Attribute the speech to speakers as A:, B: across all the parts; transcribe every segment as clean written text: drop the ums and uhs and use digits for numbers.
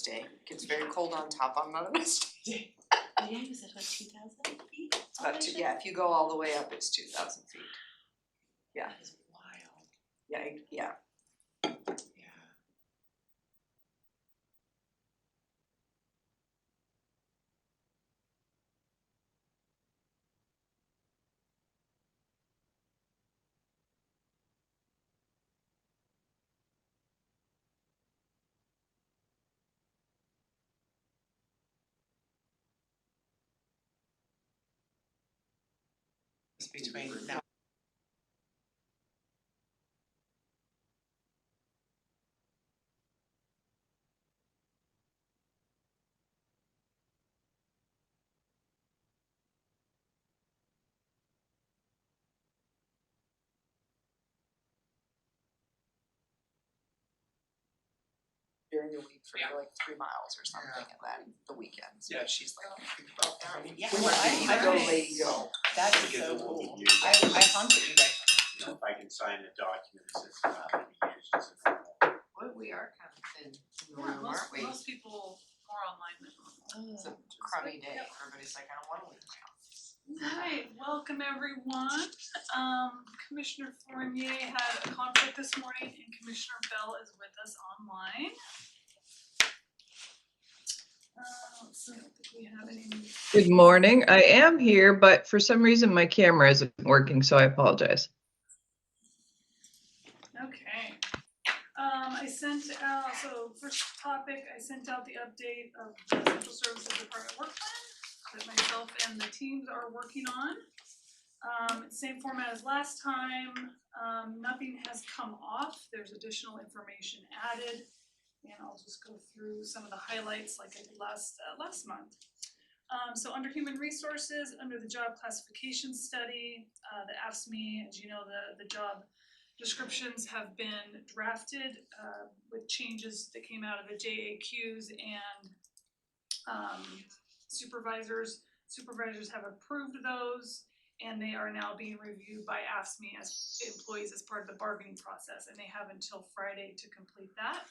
A: Day. It gets very cold on top on Mother Day.
B: Yeah, you said what, 2,000 feet?
A: It's about yeah, if you go all the way up, it's 2,000 feet. Yeah.
B: That is wild.
A: Yeah, yeah.
B: Yeah. Between now.
A: During the week for like 3 miles or something, and then the weekends.
C: Yeah.
A: She's like,
B: Yeah,
A: we
B: well,
A: might go, lady go.
B: That is
C: Because
B: so
C: it won't be
B: cool.
C: used.
B: I hunt at you guys.
C: You know, if I can sign a document that says it's not gonna be used as a normal.
A: Well, we are kind of thin in the
D: Yeah,
A: room, aren't we?
D: most people more online than normal.
A: It's a crummy day. Everybody's like, I don't wanna leave my office.
D: Alright, welcome everyone. Commissioner Fournier had a conflict this morning and Commissioner Bell is with us online. So I don't think we have any.
E: Good morning. I am here, but for some reason my camera isn't working, so I apologize.
D: Okay. I sent out, so first topic, I sent out the update of the Central Services Department work plan that myself and the teams are working on. Same format as last time, nothing has come off, there's additional information added. And I'll just go through some of the highlights like I did last month. So under human resources, under the job classification study, the AFSCME, as you know, the job descriptions have been drafted with changes that came out of the JAQs and supervisors. Supervisors have approved those and they are now being reviewed by AFSCME as employees as part of the bargaining process, and they have until Friday to complete that.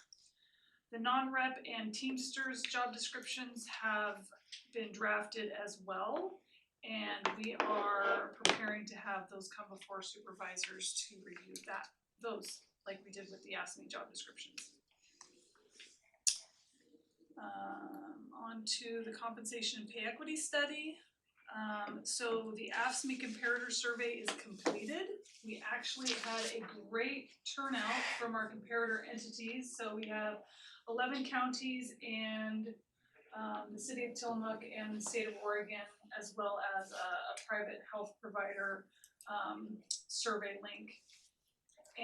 D: The non-rep and Teamsters job descriptions have been drafted as well, and we are preparing to have those come before supervisors to review those like we did with the AFSCME job descriptions. On to the compensation and pay equity study. So the AFSCME comparator survey is completed. We actually had a great turnout from our comparator entities. So we have 11 counties and the city of Tillamook and the state of Oregon, as well as a private health provider survey link.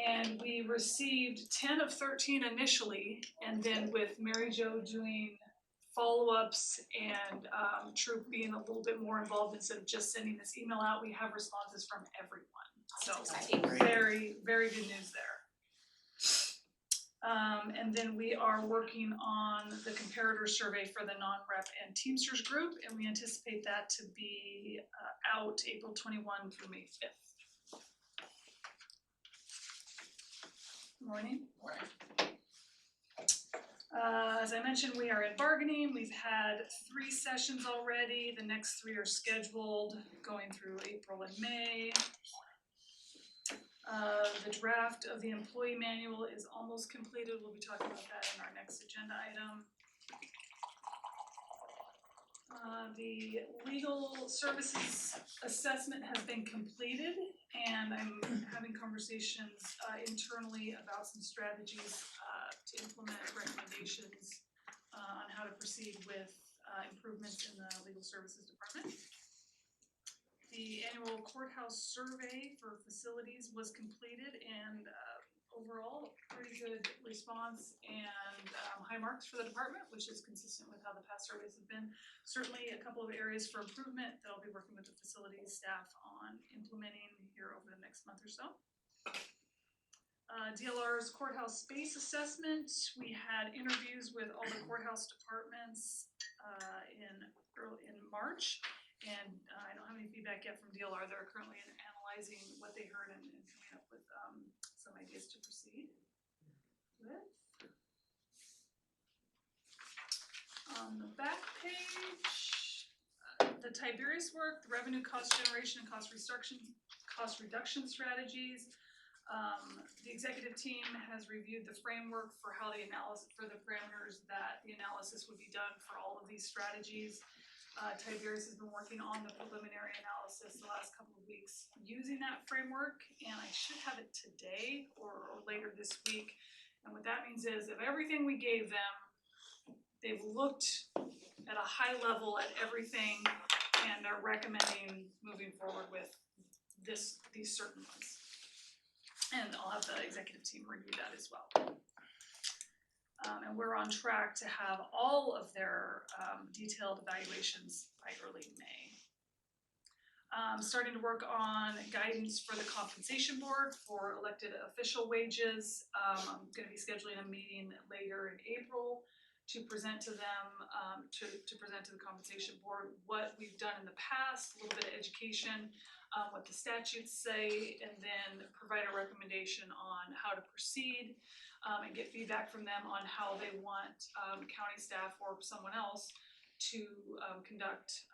D: And we received 10 of 13 initially, and then with Mary Jo doing follow-ups and Troop being a little bit more involved instead of just sending this email out, we have responses from everyone. So very, very good news there. And then we are working on the comparator survey for the non-rep and Teamsters group, and we anticipate that to be out April 21 through May 5th. Morning. As I mentioned, we are in bargaining. We've had 3 sessions already. The next 3 are scheduled going through April and May. The draft of the employee manual is almost completed. We'll be talking about that in our next agenda item. The legal services assessment has been completed, and I'm having conversations internally about some strategies to implement recommendations on how to proceed with improvements in the legal services department. The annual courthouse survey for facilities was completed, and overall pretty good response and high marks for the department, which is consistent with how the past surveys have been. Certainly a couple of areas for improvement that I'll be working with the facilities staff on implementing here over the next month or so. DLR's courthouse space assessment, we had interviews with all the courthouse departments in March, and I don't have any feedback yet from DLR. They're currently analyzing what they heard and coming up with some ideas to proceed with. page, the Tiberius work, the revenue cost generation and cost reduction strategies. The executive team has reviewed the framework for how the analysis, for the parameters that the analysis would be done for all of these strategies. Tiberius has been working on the preliminary analysis the last couple of weeks using that framework, and I should have it today or later this week. And what that means is if everything we gave them, they've looked at a high level at everything and they're recommending moving forward with these certain ones. And I'll have the executive team review that as well. And we're on track to have all of their detailed evaluations by early May. Starting to work on guidance for the compensation board for elected official wages. I'm gonna be scheduling a meeting later in April to present to them, to present to the compensation board what we've done in the past, a little bit of education, what the statutes say, and then provide a recommendation on how to proceed, and get feedback from them on how they want county staff or someone else to conduct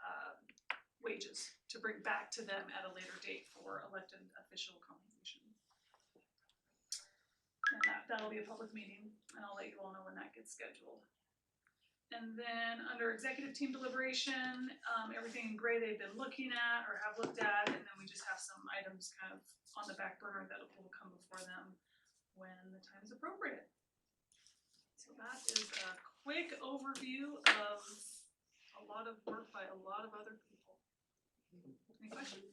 D: wages, to bring back to them at a later date for elected official compensation. And that'll be a public meeting, and I'll let you all know when that gets scheduled. And then under executive team deliberation, everything in gray they've been looking at or have looked at, and then we just have some items kind of on the back burner that will come before them when the time is appropriate. So that is a quick overview of a lot of work by a lot of other people. Any questions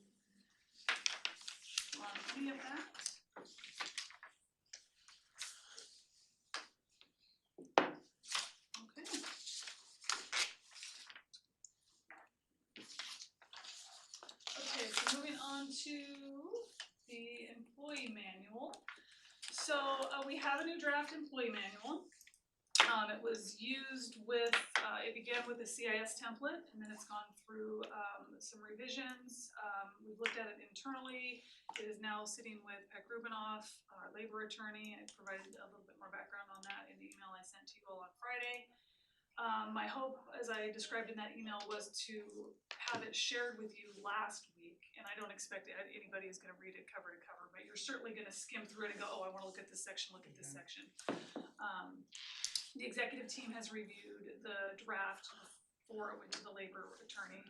D: on any of that? Okay, so moving on to the employee manual. So we have a new draft employee manual. It was used with, it began with a CIS template, and then it's gone through some revisions. We've looked at it internally. It is now sitting with Peck Rubinoff, our labor attorney. I provided a little bit more background on that in the email I sent to you all on Friday. My hope, as I described in that email, was to have it shared with you last week, and I don't expect anybody is going to read it cover to cover, but you're certainly going to skim through it and go, oh, I want to look at this section, look at this section. The executive team has reviewed the draft before it went to the labor attorney.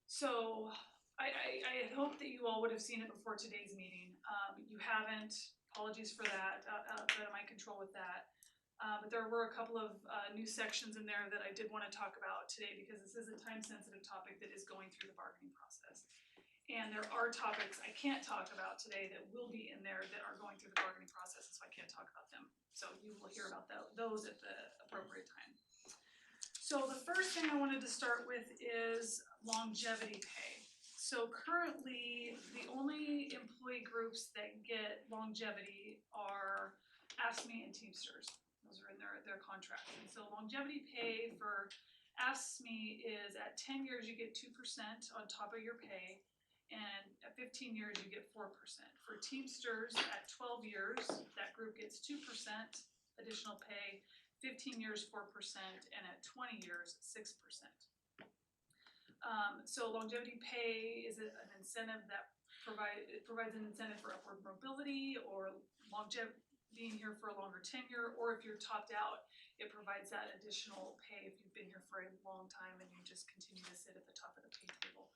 D: So I hope that you all would have seen it before today's meeting. You haven't, apologies for that, outside of my control with that. But there were a couple of new sections in there that I did want to talk about today because this is a time-sensitive topic that is going through the bargaining process. And there are topics I can't talk about today that will be in there that are going through the bargaining process, so I can't talk about them. So you will hear about those at the appropriate time. So the first thing I wanted to start with is longevity pay. So currently, the only employee groups that get longevity are AFSCME and Teamsters. Those are in their contract. And so longevity pay for AFSCME is at 10 years you get 2% on top of your pay, and at 15 years you get 4%. For Teamsters at 12 years, that group gets 2% additional pay, 15 years 4%, and at 20 years 6%. So longevity pay is an incentive that provides an incentive for upward mobility or being here for a longer tenure, or if you're topped out, it provides that additional pay if you've been here for a long time and you just continue to sit at the top of the pay table.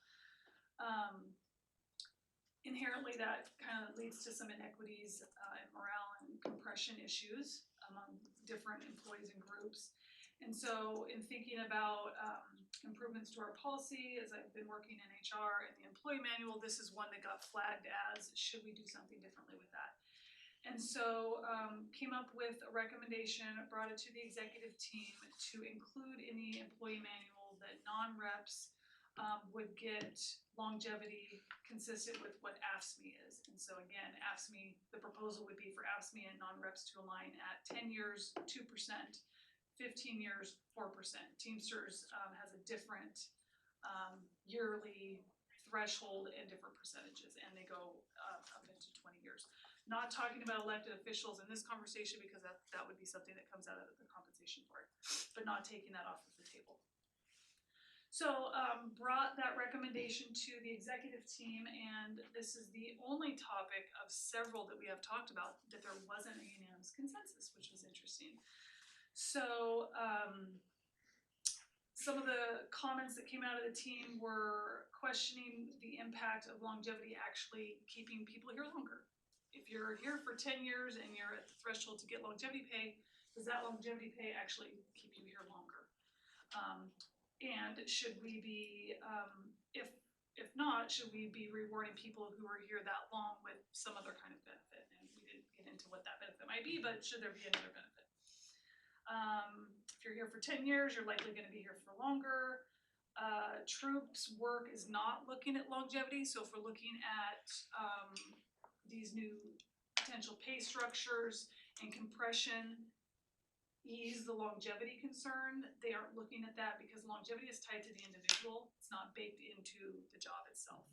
D: Inherently, that kind of leads to some inequities and morale and compression issues among different employees and groups. And so in thinking about improvements to our policy, as I've been working in HR and the employee manual, this is one that got flagged as, should we do something differently with that? And so came up with a recommendation, brought it to the executive team to include in the employee manual that non-reps would get longevity consistent with what AFSCME is. And so again, AFSCME, the proposal would be for AFSCME and non-reps to align at 10 years, 2%, 15 years, 4%. Teamsters has a different yearly threshold and different percentages, and they go up into 20 years. not talking about elected officials in this conversation because that would be something that comes out of the compensation board, but not taking that off of the table. So brought that recommendation to the executive team, and this is the only topic of several that we have talked about that there wasn't a unanimous consensus, which was interesting. So some of the comments that came out of the team were questioning the impact of longevity actually keeping people here longer. If you're here for 10 years and you're at the threshold to get longevity pay, does that longevity pay actually keep you here longer? And should we be, if not, should we be rewarding people who are here that long with some other kind of benefit? And we didn't get into what that benefit might be, but should there be another benefit? If you're here for 10 years, you're likely gonna be here for longer. Troops work is not looking at longevity, so if we're looking at these new potential pay structures and compression ease the longevity concern, they aren't looking at that because longevity is tied to the individual. It's not baked into the job itself.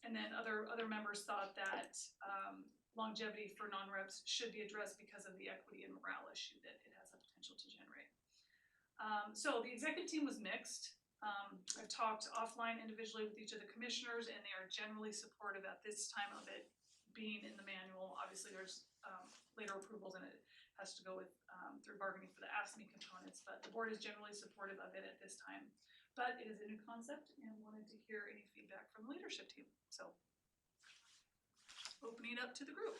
D: And then other members thought that longevity for non-reps should be addressed because of the equity and morale issue that it has the potential to generate. So the executive team was mixed. I've talked offline individually with each of the commissioners, and they are generally supportive at this time of it being in the manual. Obviously, there's later approvals, and it has to go with through bargaining for the AFSCME components, but the board is generally supportive of it at this time. But it is a new concept, and wanted to hear any feedback from the leadership team. So, opening it up to the group.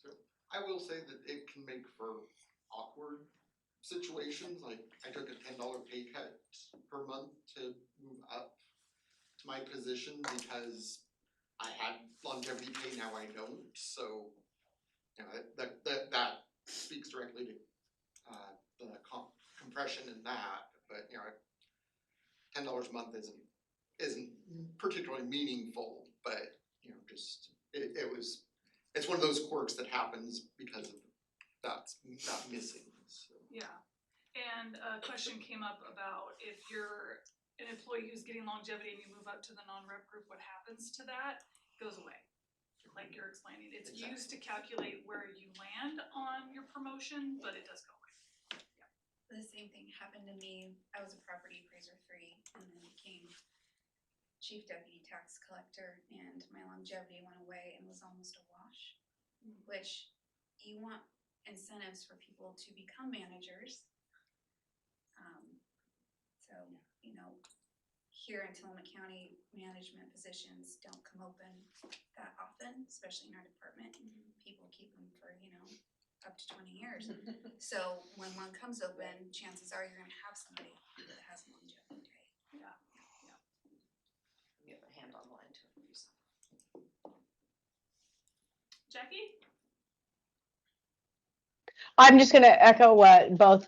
F: So I will say that it can make for awkward situations. Like I took a $10 pay cut per month to move up to my position because I had longevity pay, now I don't. So you know, that speaks directly to the compression in that. But you know, $10 a month isn't particularly meaningful. But you know, just it's one of those quirks that happens because of that missing. So.
D: Yeah, and a question came up about if you're an employee who's getting longevity and you move up to the non-rep group, what happens to that? It goes away. Like you're explaining, it's used to calculate where you land on your promotion, but it does go away.
G: The same thing happened to me. I was a property appraiser 3 and then became chief deputy tax collector, and my longevity went away and was almost a wash. Which you want incentives for people to become managers. So, you know, here in Tillamook County, management positions don't come open that often, especially in our department. People keep them for, you know, up to 20 years. So when one comes open, chances are you're gonna have somebody that has longevity pay.
D: Yeah.
A: You have a hand on the line to introduce.
D: Jackie?
H: I'm just going to echo what both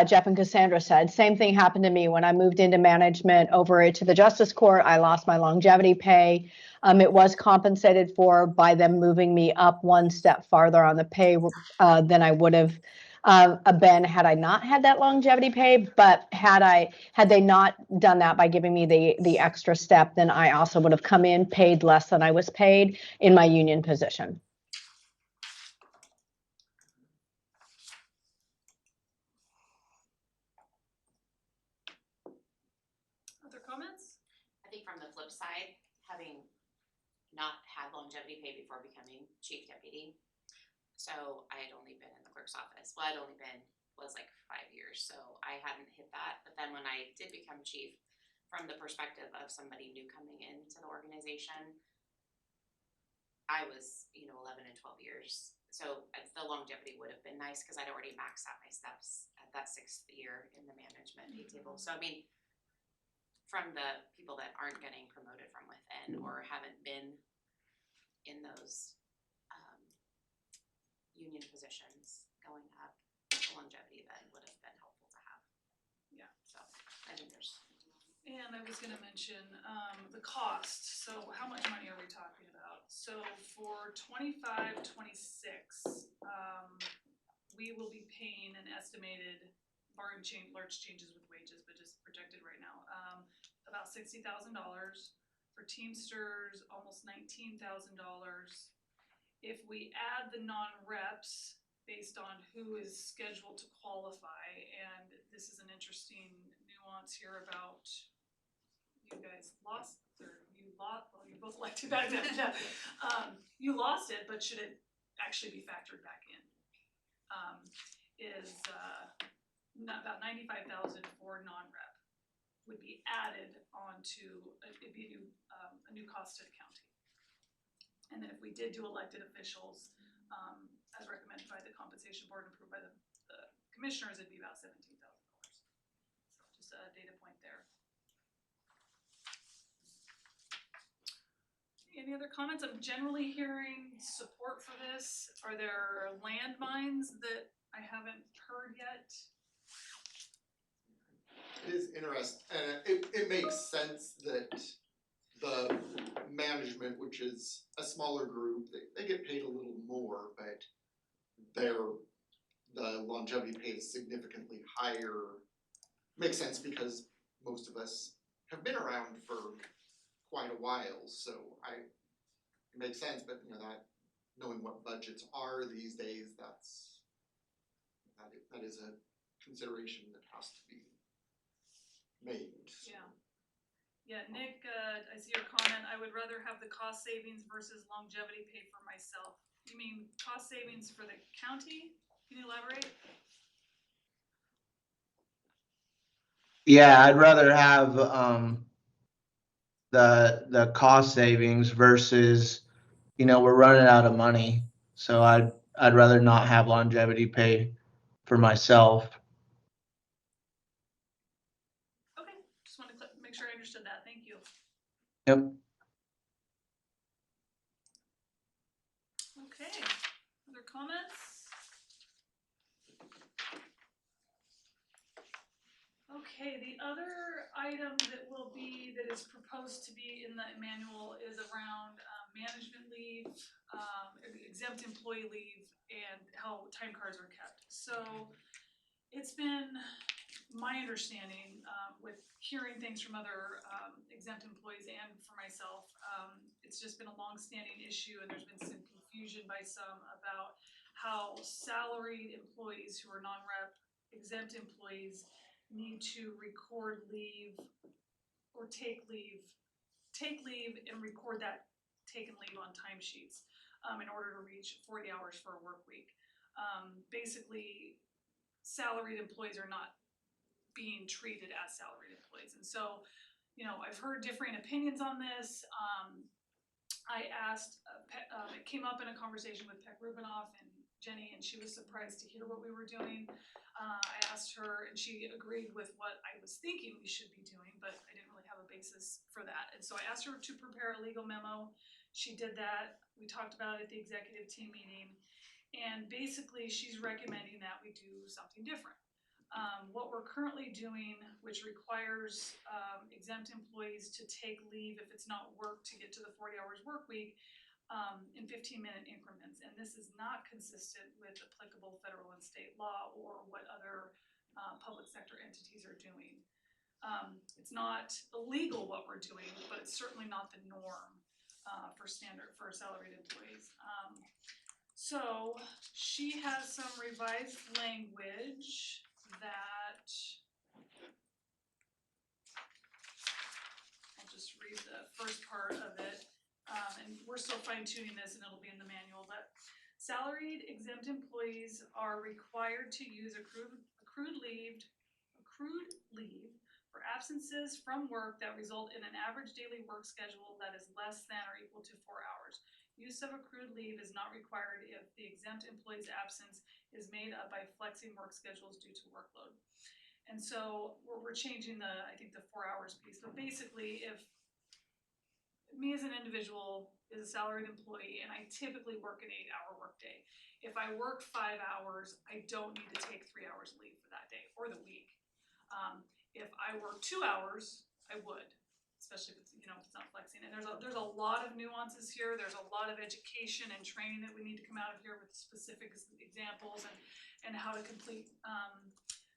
H: Jeff and Cassandra said. Same thing happened to me when I moved into management over to the Justice Court. I lost my longevity pay. It was compensated for by them moving me up one step farther on the pay than I would have been had I not had that longevity pay. But had they not done that by giving me the extra step, then I also would have come in paid less than I was paid in my union position.
D: Other comments?
I: I think from the flip side, having not had longevity pay before becoming chief deputy, so I had only been in the clerk's office. Well, I'd only been was like 5 years, so I hadn't hit that. But then when I did become chief, from the perspective of somebody new coming into the organization, I was, 11 and 12 years. So the longevity would have been nice because I'd already maxed out my steps at that 6th year in the management pay table. So I mean, from the people that aren't getting promoted from within or haven't been in those union positions going up, the longevity then would have been helpful to have.
D: Yeah.
I: So I think there's.
D: And I was gonna mention the cost. So how much money are we talking about? So for 25-26, we will be paying an estimated large changes with wages, but just projected right now, about $600,000 $60,000. For Teamsters, almost $19,000. If we add the non-reps based on who is scheduled to qualify, and this is an interesting nuance here about you guys lost, or you lost, well, you both elected back then, yeah. You lost it, but should it actually be factored back in? Is not about 95,000 for non-rep would be added onto, it'd be a new cost to the county. And then if we did do elected officials, as recommended by the compensation board and approved by the commissioners, it'd be about $17,000. So just a data point there. Any other comments? I'm generally hearing support for this. Are there landmines that I haven't heard yet?
F: It is interesting, and it makes sense that the management, which is a smaller group, they get paid a little more, but the longevity pay is significantly higher. Makes sense because most of us have been around for quite a while, so it makes sense, but that knowing what budgets are these days, that is a consideration that has to be made.
D: Yeah. Yeah, Nick, I see your comment. I would rather have the cost savings versus longevity pay for myself. You mean cost savings for the county? Can you elaborate?
J: Yeah, I'd rather have the cost savings versus, we're running out of money. So I'd rather not have longevity pay for myself.
D: Okay, just wanted to make sure I understood that. Thank you.
J: Yep.
D: Okay, other comments? Okay, the other item that is proposed to be in the manual is around management leave, exempt employee leave, and how time cards are kept. So it's been my understanding, with hearing things from other exempt employees and for myself, it's just been a long-standing issue, and there's been some confusion by some about how salaried employees who are non-rep exempt employees need to record leave or take leave and record that taken leave on timesheets in order to reach 40 hours for a work week. Basically, salaried employees are not being treated as salaried employees. And so, I've heard differing opinions on this. I asked, it came up in a conversation with Peck Rubinoff and Jenny, and she was surprised to hear what we were doing. I asked her, and she agreed with what I was thinking we should be doing, but I didn't really have a basis for that. And so I asked her to prepare a legal memo. She did that. We talked about it at the executive team meeting. And basically, she's recommending that we do something different. What we're currently doing, which requires exempt employees to take leave if it's not work to get to the 40 hours work week, in 15-minute increments, and this is not consistent with applicable federal and state law or what other public sector entities are doing. It's not illegal what we're doing, but it's certainly not the norm for salaried employees. So she has some revised language that I'll just read the first part of it. And we're still fine tuning this, and it'll be in the manual, but salaried exempt employees are required to use accrued leave for absences from work that result in an average daily work schedule that is less than or equal to 4 hours. Use of accrued leave is not required if the exempt employee's absence is made up by flexing work schedules due to workload. And so we're changing the 4 hours piece, but basically if me as an individual is a salaried employee and I typically work an 8-hour workday. If I work 5 hours, I don't need to take 3 hours leave for that day or the week. If I work 2 hours, I would, especially if it's not flexing. And there's a lot of nuances here. There's a lot of education and training that we need to come out of here with specific examples and how to complete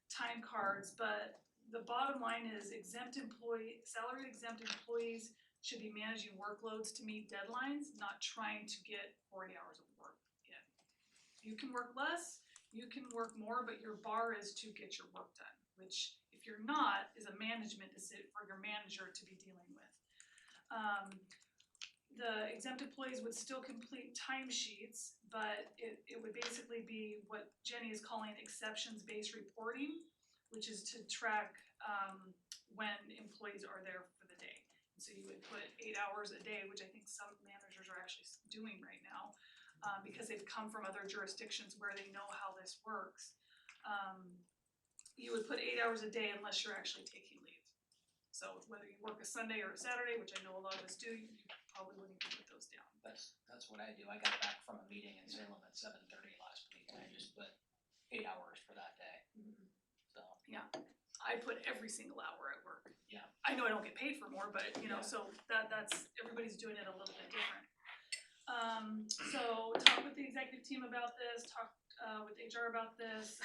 D: time cards. But the bottom line is salaried exempt employees should be managing workloads to meet deadlines, not trying to get 40 hours of work in. You can work less, you can work more, but your bar is to get your work done, which if you're not, is a management decision for your manager to be dealing with. The exempt employees would still complete timesheets, but it would basically be what Jenny is calling exceptions-based reporting, which is to track when employees are there for the day. So you would put 8 hours a day, which I think some managers are actually doing right now, because they've come from other jurisdictions where they know how this works. You would put 8 hours a day unless you're actually taking leave. So whether you work a Sunday or a Saturday, which I know a lot of us do, you probably wouldn't even put those down.
K: That's what I do. I got back from a meeting in Salem at 7:30 last week, and I just put 8 hours for that day, so.
D: Yeah, I put every single hour at work.
K: Yeah.
D: I know I don't get paid for more, but you know,
K: Yeah.
D: so that's, everybody's doing it a little bit different. So talk with the executive team about this, talk with HR about this,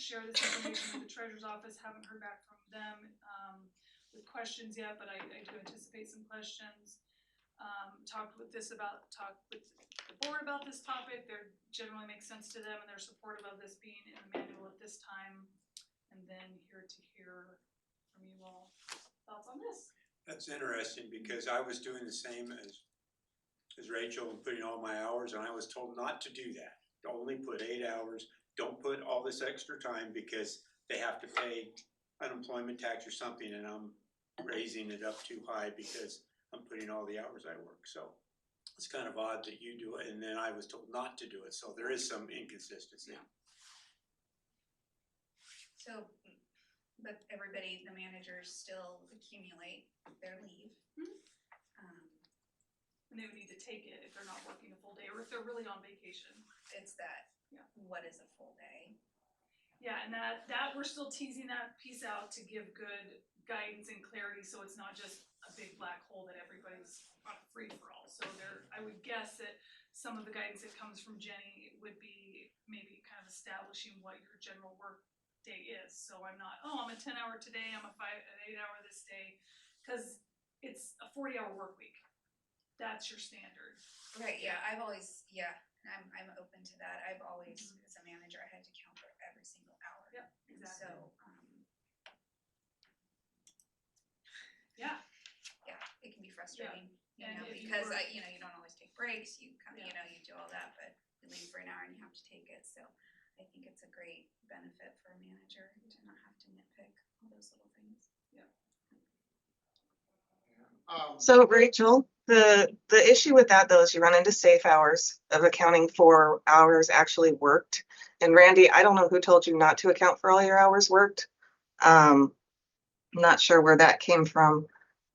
D: share this information with the treasurer's office, haven't heard back from them with questions yet, but I do anticipate some questions. Talk with the board about this topic, they generally make sense to them and they're supportive of this being in the manual at this time. And then here to hear from you all, thoughts on this?
L: That's interesting because I was doing the same as Rachel and putting all my hours, and I was told not to do that. Only put 8 hours, don't put all this extra time because they have to pay unemployment tax or something, and I'm raising it up too high because I'm putting all the hours I work. So it's kind of odd that you do it, and then I was told not to do it. So there is some inconsistency.
D: Yeah.
G: So, but everybody, the managers still accumulate their leave.
D: And they would need to take it if they're not working a full day or if they're really on vacation.
G: It's that,
D: Yeah.
G: what is a full day?
D: Yeah, and that we're still teasing that piece out to give good guidance and clarity, so it's not just a big black hole that everybody's on a free for all. So I would guess that some of the guidance that comes from Jenny would be maybe kind of establishing what your general work day is. So I'm not, I'm a 10-hour today, I'm an 8-hour this day, because it's a 40-hour work week. That's your standard.
G: Right, yeah, I've always, and I'm open to that. I've always, as a manager, I had to count for every single hour.
D: Yep, exactly.
G: So,
D: Yeah,
G: it can be frustrating, you
D: And
G: know,
D: if you
G: because
D: work-
G: you don't always take breaks, you come,
D: Yeah.
G: you do all that, but you leave for an hour and you have to take it, so I think it's a great benefit for a manager to not have to nitpick all those little things.
M: So Rachel, the issue with that though is you run into safe hours of accounting for hours actually worked. And Randy, I don't know who told you not to account for all your hours worked. I'm not sure where that came from.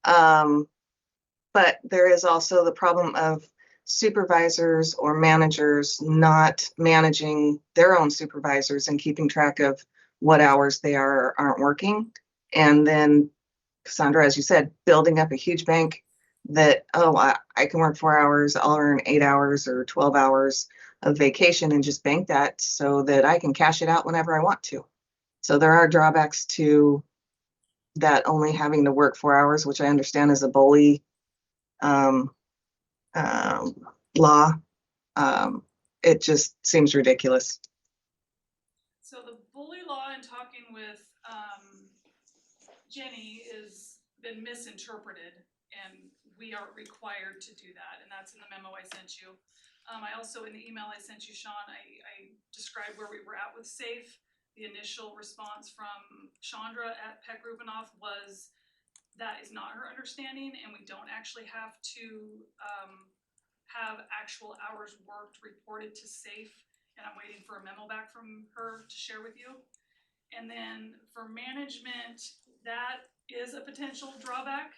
M: But there is also the problem of supervisors or managers not managing their own supervisors and keeping track of what hours they are or aren't working. And then Cassandra, as you said, building up a huge bank that, I can work 4 hours, I'll earn 8 hours or 12 hours of vacation and just bank that so that I can cash it out whenever I want to. So there are drawbacks to that only having to work 4 hours, which I understand is a bully law. It just seems ridiculous.
D: so the bully law in talking with Jenny is been misinterpreted, and we are required to do that, and that's in the memo I sent you. I also, in the email I sent you, Sean, I described where we were at with SAFE. The initial response from Chandra at Peck Rubinoff was that is not her understanding, and we don't actually have to have actual hours worked reported to SAFE, and I'm waiting for a memo back from her to share with you. And then for management, that is a potential drawback.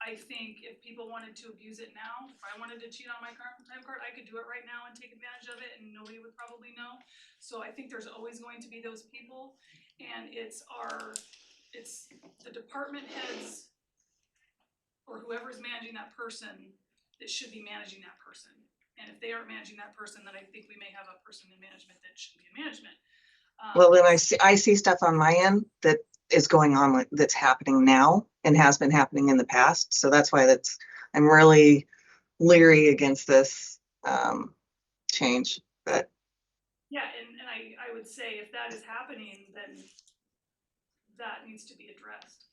D: I think if people wanted to abuse it now, if I wanted to cheat on my time card, I could do it right now and take advantage of it and nobody would probably know. So I think there's always going to be those people, and it's the department heads or whoever's managing that person that should be managing that person. And if they aren't managing that person, then I think we may have a person in management that should be in management.
M: Well, then I see stuff on my end that is going on, that's happening now and has been happening in the past. So that's why I'm really leery against this, change, but
D: Yeah, and I would say if that is happening, then that needs to be addressed.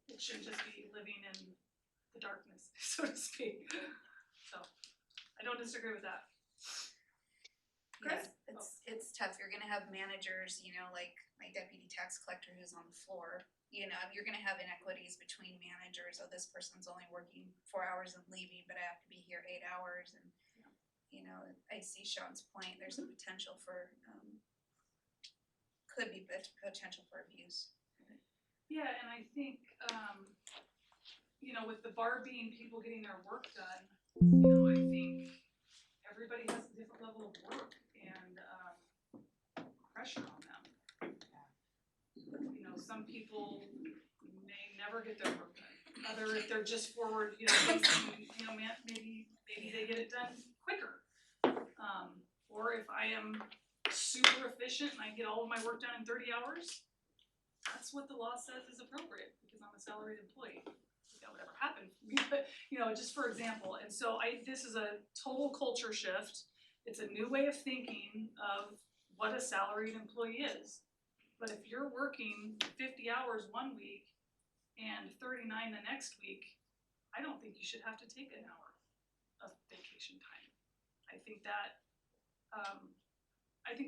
D: It shouldn't just be living in the darkness, so to speak. So, I don't disagree with that. Chris?
G: Yeah, it's tough. You're gonna have managers, you know, like my deputy tax collector who's on the floor. You know, you're gonna have inequities between managers. Oh, this person's only working 4 hours and leaving, but I have to be here 8 hours. And, you know, I see Sean's point. There's a potential for, could be potential for abuse.
D: Yeah, and I think, you know, with the bar being people getting their work done, you know, I think everybody has a different level of work and pressure on them. You know, some people may never get their work done. Other, if they're just forward, you know, facing, you know, maybe they get it done quicker. Or if I am super efficient and I get all of my work done in 30 hours, that's what the law says is appropriate because I'm a salaried employee. That would ever happen for me, but you know, just for example. And so this is a total culture shift. It's a new way of thinking of what a salaried employee is. But if you're working 50 hours one week and 39 the next week, I don't think you should have to take an hour of vacation time. I think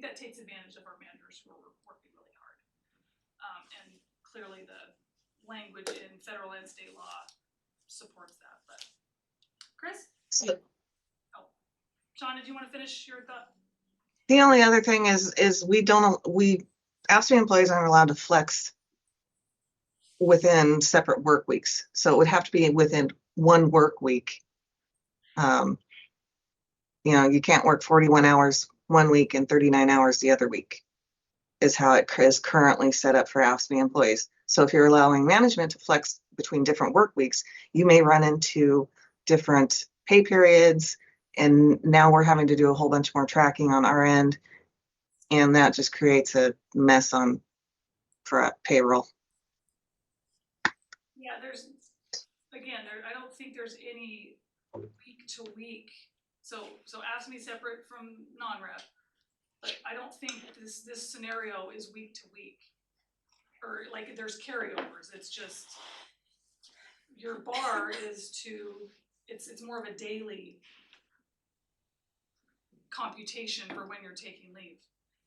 D: that takes advantage of our managers who are working really hard. And clearly the language in federal and state law supports that, but Chris? Sean, did you want to finish your thought?
M: the only other thing is AFSCME employees aren't allowed to flex within separate work weeks. So it would have to be within one work week. You know, you can't work 41 hours one week and 39 hours the other week, is how it is currently set up for AFSCME employees. So if you're allowing management to flex between different work weeks, you may run into different pay periods. And now we're having to do a whole bunch more tracking on our end. And that just creates a mess for payroll.
D: Yeah, I don't think there's any week to week. So AFSCME separate from non-rep, but I don't think this scenario is week to week. Or like there's carryovers. It's just your bar is it's more of a daily computation for when you're taking leave.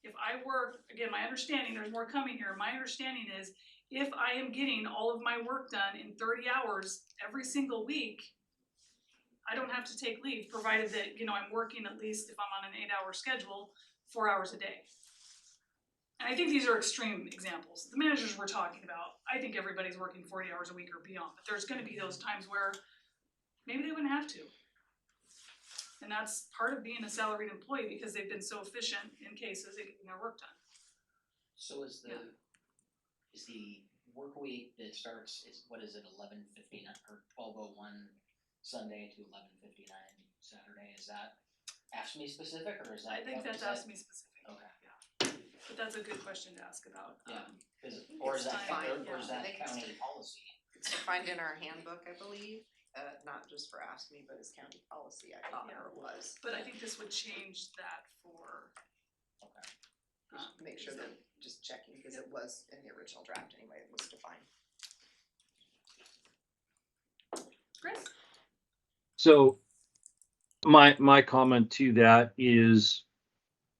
D: If I work, again, my understanding, there's more coming here. My understanding is if I am getting all of my work done in 30 hours every single week, I don't have to take leave, provided that, you know, I'm working at least, if I'm on an 8-hour schedule, 4 hours a day. And I think these are extreme examples. The managers we're talking about, I think everybody's working 40 hours a week or beyond, but there's gonna be those times where maybe they wouldn't have to. And that's part of being a salaried employee because they've been so efficient in cases at getting their work done.
K: So is the work week that starts, what is it, 11:59 or 12:01 Sunday to 11:59 Saturday, is that AFSCME specific or is that?
D: I think that's AFSCME specific.
K: Okay.
D: Yeah, but that's a good question to ask about.
K: Yeah, or is that
A: defined,
K: county policy?
A: It's defined in our handbook, I believe, not just for AFSCME, but as county policy, I thought it was.
D: But I think this would change that for.
A: Make sure that, just checking, because it was in the original draft anyway, it was defined.
D: Chris?
N: So my comment to that is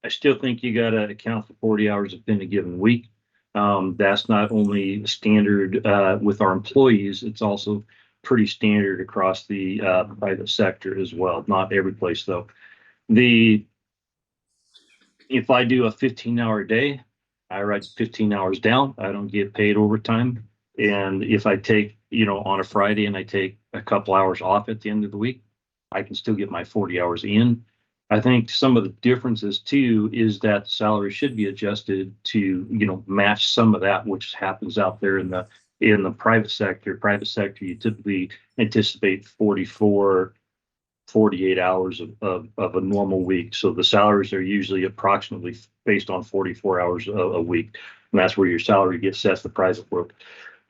N: I still think you gotta account for 40 hours within a given week. That's not only standard with our employees, it's also pretty standard across the private sector as well. Not every place though. If I do a 15-hour day, I write 15 hours down. I don't get paid overtime. And if I take, you know, on a Friday and I take a couple hours off at the end of the week, I can still get my 40 hours in. I think some of the differences too is that salary should be adjusted to, you know, match some of that which happens out there in the private sector. Private sector, you typically anticipate 44 48 hours of a normal week. So the salaries are usually approximately based on 44 hours a week. And that's where your salary gets set, the private work.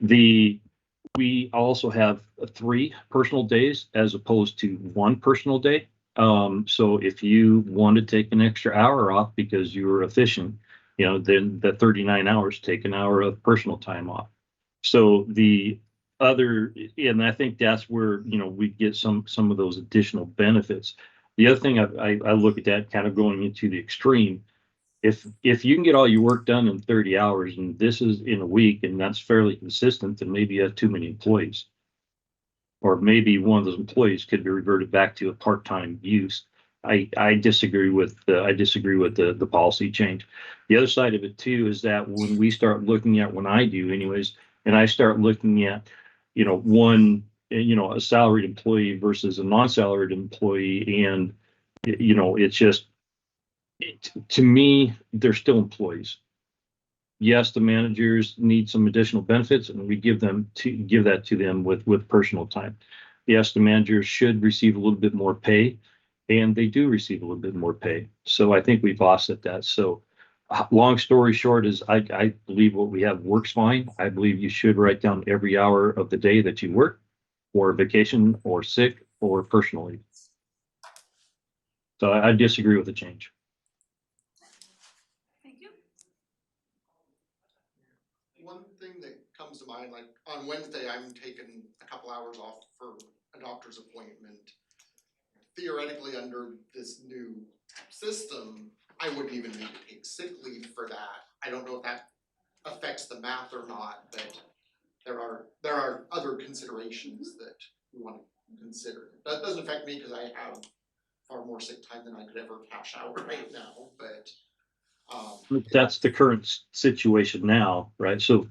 N: We also have 3 personal days as opposed to 1 personal day. So if you want to take an extra hour off because you were efficient, then the 39 hours, take an hour of personal time off. So and I think that's where, we get some of those additional benefits. The other thing I look at that kind of going into the extreme, if you can get all your work done in 30 hours and this is in a week and that's fairly consistent, then maybe you have too many employees. Or maybe one of those employees could be reverted back to a part-time use. I disagree with the policy change. The other side of it too is that when we start looking at, when I do anyways, and I start looking at, a salaried employee versus a non-salaried employee, and it's just, to me, they're still employees. Yes, the managers need some additional benefits, and we give that to them with personal time. Yes, the managers should receive a little bit more pay, and they do receive a little bit more pay. So I think we've offset that. So long story short is I believe what we have works fine. I believe you should write down every hour of the day that you work, or vacation, or sick, or personal leave. So I disagree with the change.
D: Thank you.
F: One thing that comes to mind, like on Wednesday, I'm taking a couple hours off for a doctor's appointment. Theoretically, under this new system, I wouldn't even need to take sick leave for that. I don't know if that affects the math or not, but there are other considerations that we want to consider. That doesn't affect me because I have far more sick time than I could ever cash out right now, but
N: that's the current situation now, right? So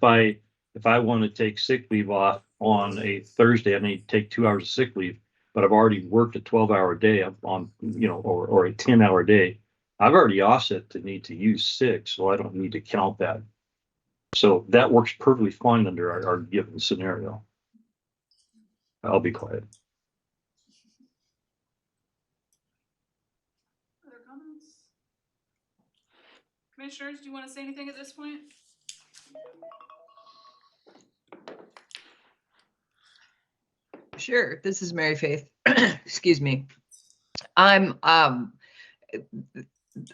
N: if I want to take sick leave off on a Thursday, I need to take 2 hours of sick leave, but I've already worked a 12-hour day on, or a 10-hour day. I've already offset the need to use sick, so I don't need to count that. So that works perfectly fine under our given scenario. I'll be quiet.
D: Other comments? Commissioners, do you want to say anything at this point?
E: Sure. This is Mary Faith. Excuse me.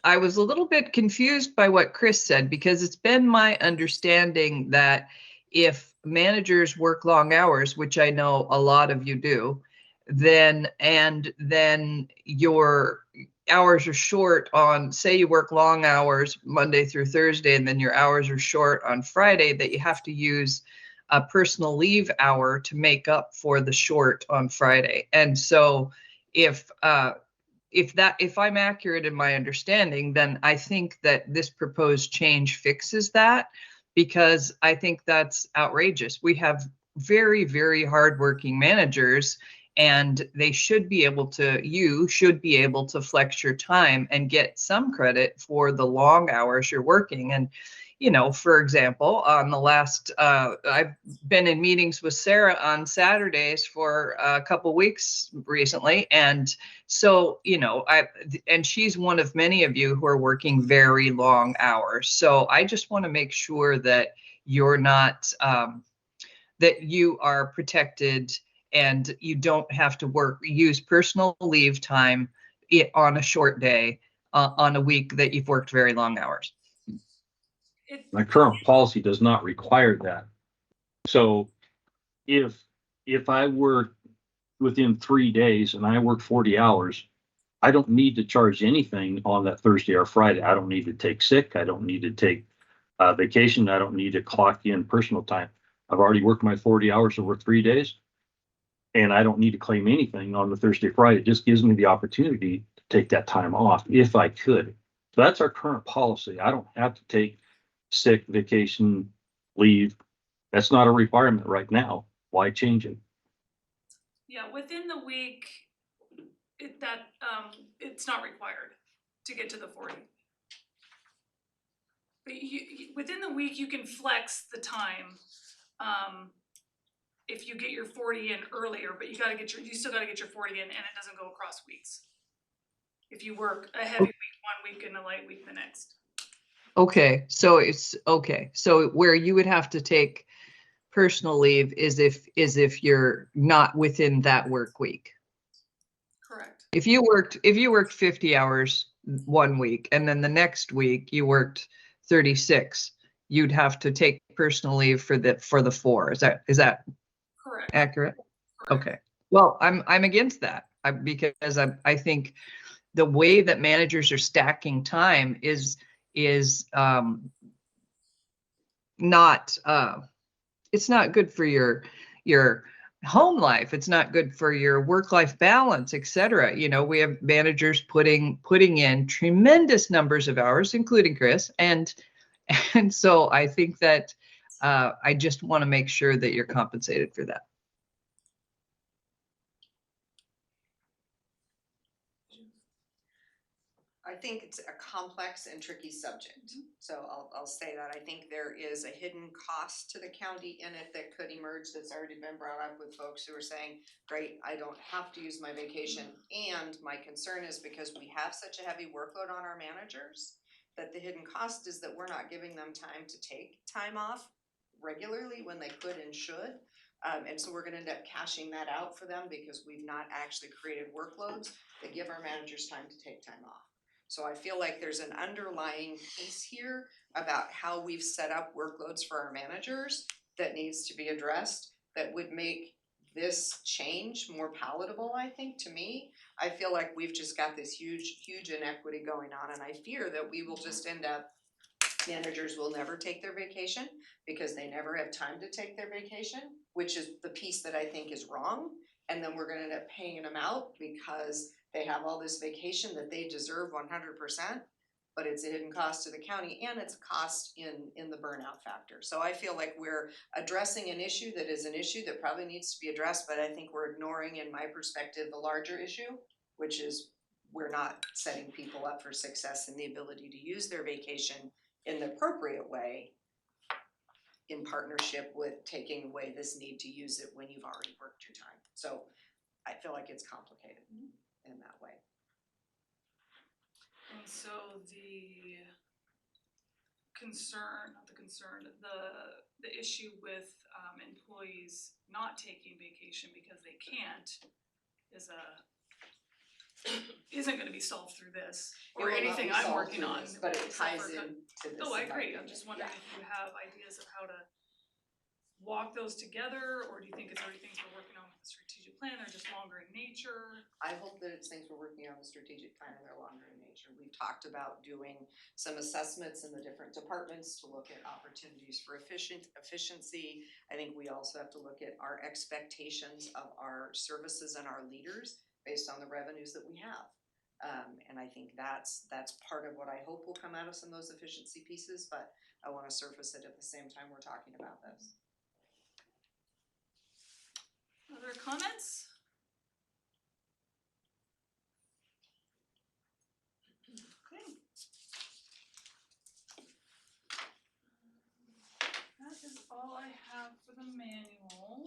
E: I was a little bit confused by what Chris said, because it's been my understanding that if managers work long hours, which I know a lot of you do, then your hours are short on, say you work long hours Monday through Thursday, and then your hours are short on Friday, that you have to use a personal leave hour to make up for the short on Friday. And so if I'm accurate in my understanding, then I think that this proposed change fixes that, because I think that's outrageous. We have very, very hardworking managers, and they should be able to, you should be able to flex your time and get some credit for the long hours you're working. And for example, on the last, I've been in meetings with Sarah on Saturdays for a couple weeks recently. And so, and she's one of many of you who are working very long hours. So I just want to make sure that you're not, that you are protected and you don't have to use personal leave time on a short day, on a week that you've worked very long hours.
N: My current policy does not require that. So if I work within 3 days and I work 40 hours, I don't need to charge anything on that Thursday or Friday. I don't need to take sick. I don't need to take vacation. I don't need to clock in personal time. I've already worked my 40 hours over 3 days, and I don't need to claim anything on the Thursday, Friday. It just gives me the opportunity to take that time off if I could. So that's our current policy. I don't have to take sick, vacation, leave. That's not a requirement right now. Why change it?
D: Yeah, within the week, it's not required to get to the 40. But within the week, you can flex the time. if you get your 40 in earlier, but you still gotta get your 40 in and it doesn't go across weeks. If you work a heavy week one week and a light week the next.
E: Okay, so so where you would have to take personal leave is if you're not within that work week.
D: Correct.
E: If you worked 50 hours one week and then the next week you worked 36, you'd have to take personal leave for the 4. Is that
D: Correct.
E: accurate?
D: Correct.
E: Okay. Well, I'm against that because I think the way that managers are stacking time is not it's not good for your home life. It's not good for your work-life balance, etc. You know, we have managers putting in tremendous numbers of hours, including Chris, and so I think that I just want to make sure that you're compensated for that.
A: I think it's a complex and tricky subject. So I'll say that. I think there is a hidden cost to the county in it that could emerge that's already been brought up with folks who are saying, great, I don't have to use my vacation. And my concern is because we have such a heavy workload on our managers, that the hidden cost is that we're not giving them time to take time off regularly when they could and should. And so we're gonna end up cashing that out for them because we've not actually created workloads that give our managers time to take time off. So I feel like there's an underlying piece here about how we've set up workloads for our managers that needs to be addressed, that would make this change more palatable, I think, to me. I feel like we've just got this huge inequity going on, and I fear that we will just end up, managers will never take their vacation because they never have time to take their vacation, which is the piece that I think is wrong. And then we're gonna end up paying them out because they have all this vacation that they deserve 100%, but it's a hidden cost to the county and it's a cost in the burnout factor. So I feel like we're addressing an issue that is an issue that probably needs to be addressed, but I think we're ignoring, in my perspective, the larger issue, which is we're not setting people up for success and the ability to use their vacation in the appropriate way in partnership with taking away this need to use it when you've already worked your time. So I feel like it's complicated in that way.
D: And so the issue with employees not taking vacation because they can't isn't gonna be solved through this or
A: It will not
D: anything
A: be
D: I'm
A: solved
D: working
A: through
D: on.
A: this, but it
D: except
A: ties
D: for
A: into this.
D: Oh, I
A: in my
D: agree, I'm
A: opinion.
D: just wondering if you have ideas of how to walk those together, or do you think it's already things we're working on with the strategic plan, they're just longer in nature?
A: I hope that it's things we're working on the strategic plan and they're longer in nature. We've talked about doing some assessments in the different departments to look at opportunities for efficiency. I think we also have to look at our expectations of our services and our leaders based on the revenues that we have. And I think that's part of what I hope will come out of some of those efficiency pieces, but I wanna surface it at the same time we're talking about this.
D: Other comments? Okay. That is all I have for the manual.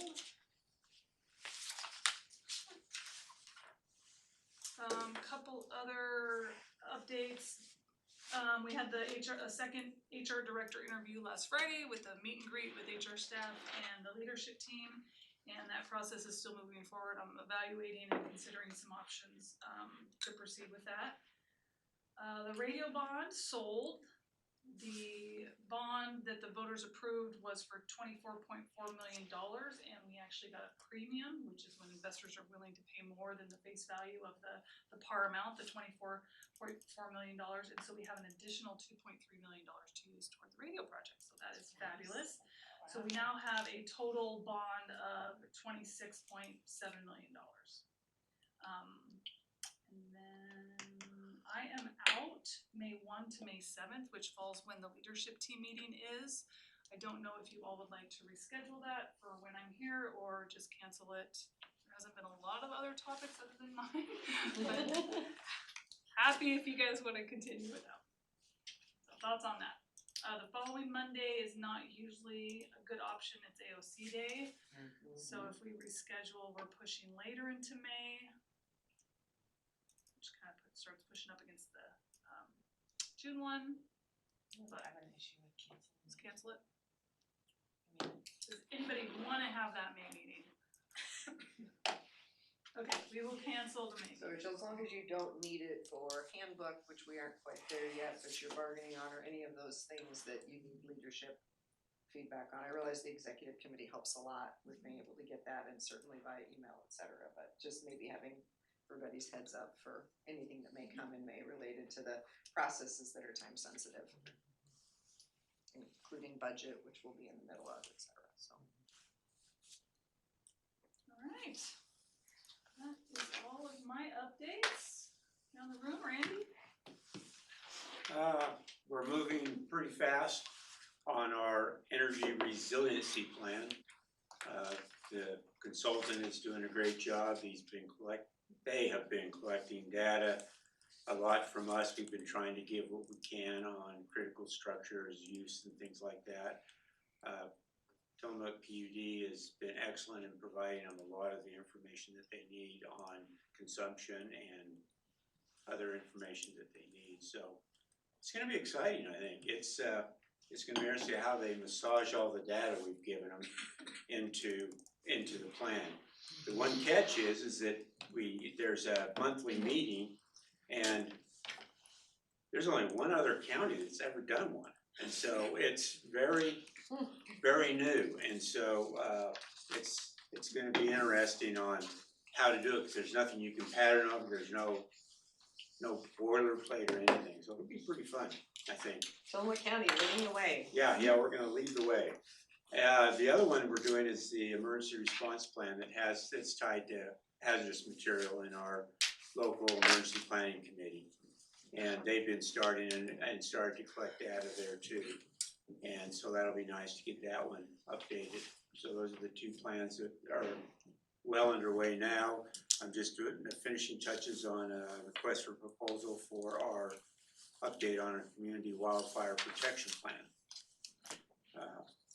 D: Couple other updates. We had a second HR director interview last Friday with a meet and greet with HR staff and the leadership team. And that process is still moving forward. I'm evaluating and considering some options to proceed with that. The radio bond sold. The bond that the voters approved was for $24.4 million, and we actually got a premium, which is when investors are willing to pay more than the face value of the par amount, the $24.4 million. And so we have an additional $2.3 million to use toward the radio project. So that is fabulous. So we now have a total bond of $26.7 million. And then I am out May 1 to May 7th, which falls when the leadership team meeting is. I don't know if you all would like to reschedule that for when I'm here or just cancel it. There hasn't been a lot of other topics other than mine, but happy if you guys want to continue without. So thoughts on that? The following Monday is not usually a good option, it's AOC day. So if we reschedule, we're pushing later into May. Which kind of starts pushing up against the June one.
B: I have an issue with canceling.
D: Let's cancel it. Does anybody wanna have that May meeting? Okay, we will cancel the May.
A: So Rachel, as long as you don't need it for handbook, which we aren't quite there yet, but you're bargaining on, or any of those things that you need leadership feedback on. I realize the executive committee helps a lot with being able to get that, and certainly via email, et cetera, but just maybe having everybody's heads up for anything that may come in May related to the processes that are time sensitive. Including budget, which we'll be in the middle of, et cetera, so.
D: All right. That is all of my updates. Around the room, Randy?
L: We're moving pretty fast on our energy resiliency plan. The consultant is doing a great job. They have been collecting data a lot from us. We've been trying to give what we can on critical structures, use and things like that. Tillamook PUD has been excellent in providing them a lot of the information that they need on consumption and other information that they need. So it's going to be exciting, I think. It's going to be interesting how they massage all the data we've given them into the plan. The one catch is that there's a monthly meeting, and there's only one other county that's ever done one. And so it's very, very new. And so it's going to be interesting on how to do it, because there's nothing you can pattern on. There's no boilerplate or anything. So it'll be pretty fun, I think.
A: Tillamook County leading the way.
L: Yeah, we're going to lead the way. The other one we're doing is the emergency response plan that's tied to hazardous material in our local emergency planning committee. And they've been starting and started to collect data there too. And so that'll be nice to get that one updated. So those are the two plans that are well underway now. I'm just doing the finishing touches on a request for proposal for our update on our community wildfire protection plan.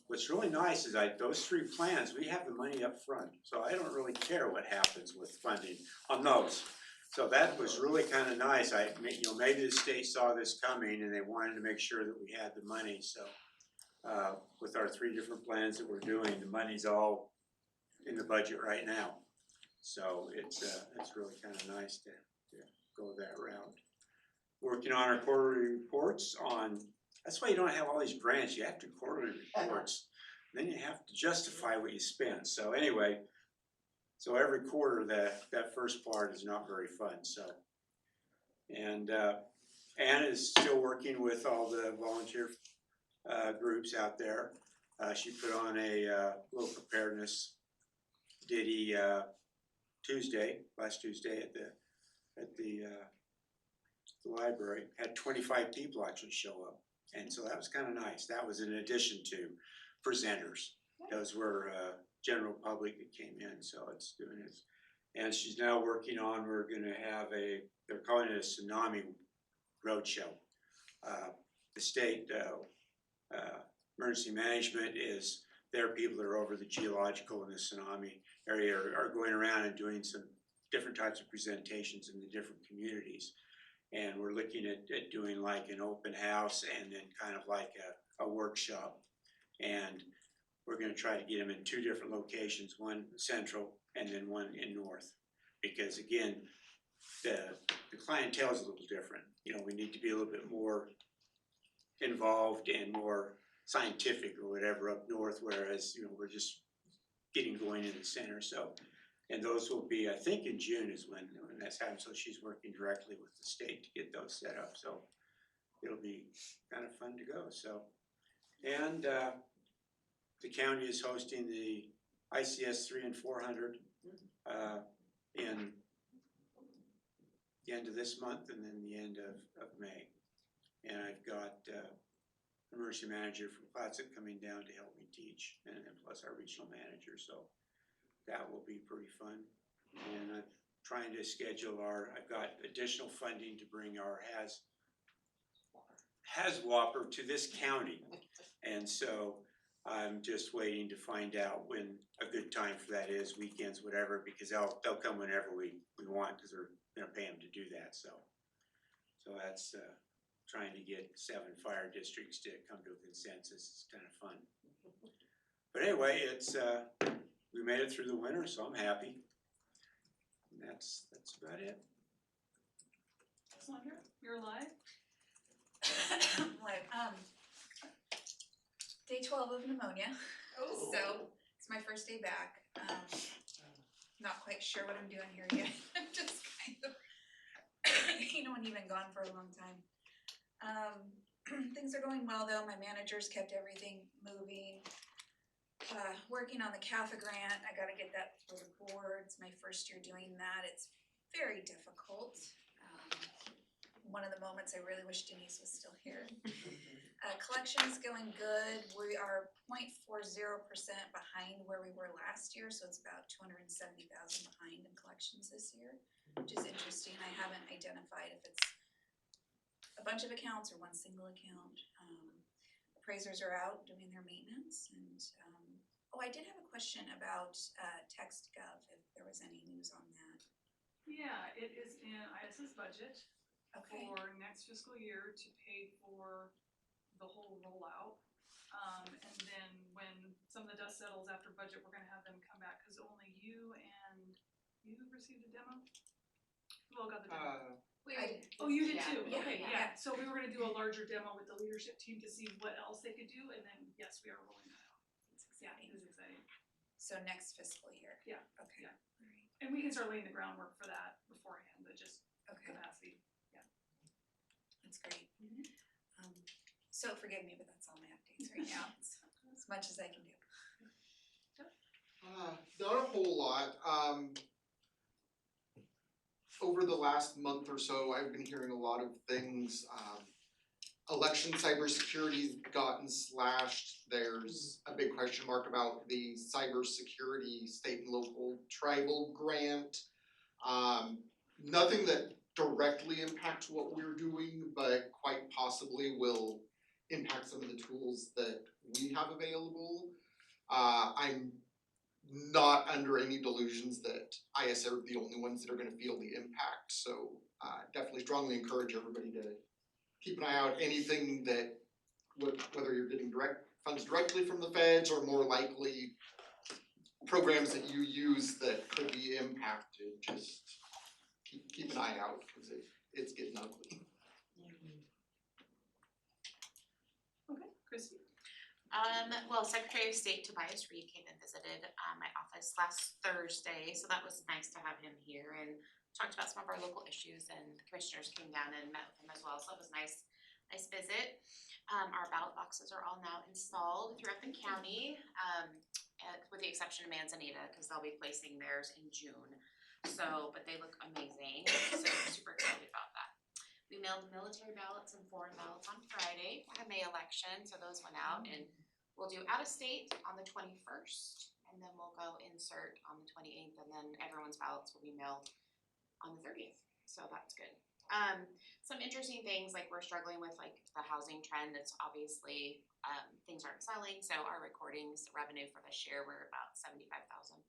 L: What's really nice is those three plans, we have the money up front. So I don't really care what happens with funding on those. So that was really kind of nice. Maybe the state saw this coming and they wanted to make sure that we had the money. So with our three different plans that we're doing, the money's all in the budget right now. So it's really kind of nice to go that route. Working on our quarterly reports that's why you don't have all these grants. You have to quarterly reports. Then you have to justify what you spend. So anyway, so every quarter that first part is not very fun. So, and Anna is still working with all the volunteer groups out there. She put on a little preparedness ditty last Tuesday at the library. Had 25 people actually show up, and so that was kind of nice. That was in addition to presenters. Those were general public that came in, so it's doing it. And she's now working on, we're gonna have they're calling it a tsunami roadshow. The state emergency management their people that are over the geological and the tsunami area are going around and doing some different types of presentations in the different communities. And we're looking at doing like an open house and then kind of like a workshop. And we're going to try to get them in two different locations, one central and then one in north. Because again, the clientele is a little different. We need to be a little bit more involved and more scientific or whatever up north, whereas we're just getting going in the center. So, and those will be, I think in June is when that's happening. So she's working directly with the state to get those set up. So it'll be kind of fun to go. So, and the county is hosting the ICS 3 and 400 in the end of this month and then the end of May. And I've got emergency manager from Clatsic coming down to help me teach, and then plus our regional manager. So that will be pretty fun. And I'm trying to schedule I've got additional funding to bring our has Whopper to this county. And so I'm just waiting to find out when a good time for that is, weekends, whatever, because they'll come whenever we want, because we're gonna pay them to do that, so. So that's, trying to get 7 fire districts to come to a consensus, it's kind of fun. But anyway, it's, we made it through the winter, so I'm happy. And that's about it.
D: Sandra, you're live?
G: Like, day 12 of pneumonia, so it's my first day back. Not quite sure what I'm doing here yet. I'm just kind of, when you've been gone for a long time. Things are going well though. My managers kept everything moving. Working on the CAFA grant, I gotta get that for the board. It's my first year doing that. It's very difficult. One of the moments I really wish Denise was still here. Collection is going good. We are 0.40% behind where we were last year, so it's about 270,000 behind in collections this year, which is interesting. I haven't identified if it's a bunch of accounts or one single account. Appraisers are out doing their maintenance, and I did have a question about TextGov, if there was any news on that.
D: Yeah, it is in IS's budget.
G: Okay.
D: For next fiscal year to pay for the whole rollout. And then when some of the dust settles after budget, we're gonna have them come back, cause only you received a demo? Who all got the demo? Oh, you did too,
G: Yeah,
D: okay,
G: yeah.
D: yeah, so we were gonna do a larger demo with the leadership team to see what else they could do, and then, yes, we are rolling that out. Yeah, it is exciting.
G: So next fiscal year?
D: Yeah.
G: Okay.
D: Yeah.
G: Alright,
D: And we can start laying the groundwork for that beforehand, but just
G: okay,
D: capacity.
G: that's great. So forgive me, but that's all my updates right now. It's as much as I can do.
F: Not a whole lot. Over the last month or so, I've been hearing a lot of things. Election cybersecurity's gotten slashed. There's a big question mark about the cybersecurity state and local tribal grant. Nothing that directly impacts what we're doing, but quite possibly will impact some of the tools that we have available. I'm not under any delusions that IS are the only ones that are gonna feel the impact, so definitely strongly encourage everybody to keep an eye out. Anything that, whether you're getting funds directly from the feds or more likely programs that you use that could be impacted, just keep an eye out, cause it's getting ugly.
D: Okay, Christie?
I: Well, Secretary of State Tobias Reed came and visited my office last Thursday, so that was nice to have him here and talked about some of our local issues, and the commissioners came down and met with him as well, so it was nice visit. Our ballot boxes are all now installed throughout the county, with the exception of Manzanita, because they'll be placing theirs in June. So, but they look amazing, so I'm super excited about that. We mailed military ballots and foreign ballots on Friday for the May election, so those went out, and we'll do out of state on the 21st, and then we'll go insert on the 28th, and then everyone's ballots will be mailed on the 30th, so that's good. Some interesting things, like we're struggling with like the housing trend. It's obviously, things aren't selling, so our recordings revenue for this year, we're about 75,000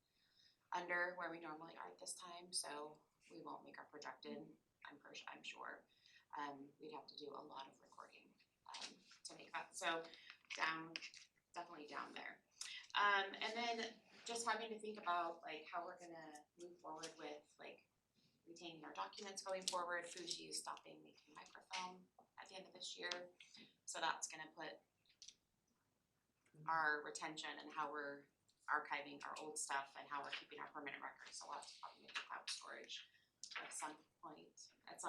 I: under where we normally are at this time, so we won't make our projected, I'm sure. We'd have to do a lot of recording to make that, so definitely down there. And then just having to think about like how we're gonna move forward with like retaining our documents going forward. Fuji is stopping making microfilm at the end of this year, so that's gonna put our retention and how we're archiving our old stuff and how we're keeping our permanent records. So we'll have to probably make cloud storage at some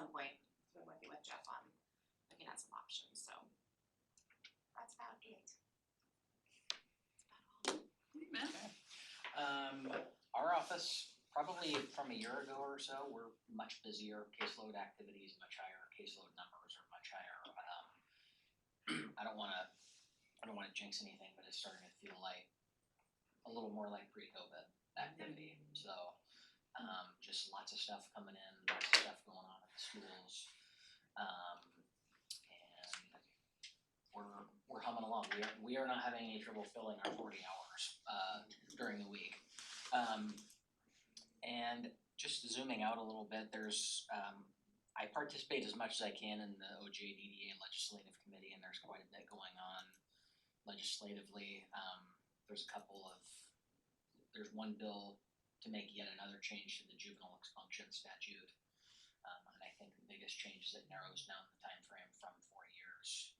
I: point. We're working with Jeff on looking at some options, so that's about it.
K: Our office, probably from a year ago or so, we're much busier, caseload activity is much higher, caseload numbers are much higher. I don't wanna jinx anything, but it's starting to feel like a little more like pre-COVID activity, so just lots of stuff coming in, lots of stuff going on at the schools. And humming along. We are not having any trouble filling our 40 hours during the week. And just zooming out a little bit, there's I participate as much as I can in the OJDDA Legislative Committee, and there's quite a bit going on legislatively. There's one bill to make yet another change to the juvenile expunction statute. And I think the biggest change is it narrows down the time frame from 4 years,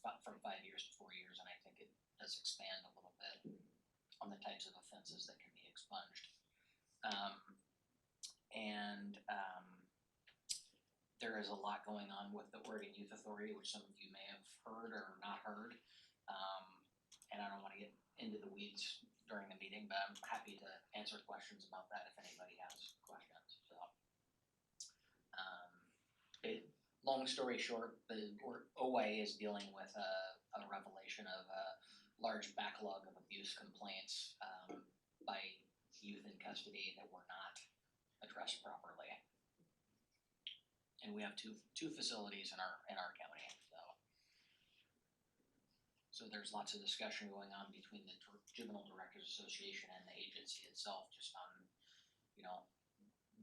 K: from 5 years to 4 years, and I think it does expand a little bit on the types of offenses that can be expunged. There is a lot going on with the Oregon Youth Authority, which some of you may have heard or not heard. And I don't want to get into the weeds during the meeting, but I'm happy to answer questions about that if anybody has questions. So, long story short, the OYA is dealing with a revelation of a large backlog of abuse complaints by youth in custody that were not addressed properly. And we have two facilities in our county, so there's lots of discussion going on between the Juvenile Directors Association and the agency itself, just on,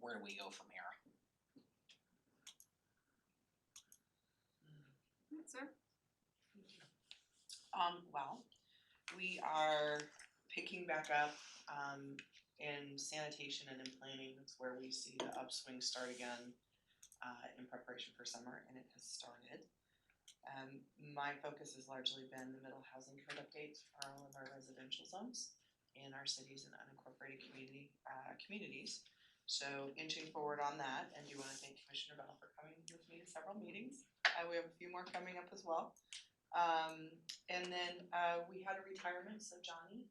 K: where do we go from here?
B: Sir? Well, we are picking back up, in sanitation and in planning. That's where we see the upswing start again, in preparation for summer, and it has started. My focus has largely been the middle housing code updates for all of our residential zones in our cities and unincorporated communities. So inching forward on that, and do want to thank Commissioner Bell for coming with me to several meetings. We have a few more coming up as well. And then we had a retirement, so Johnny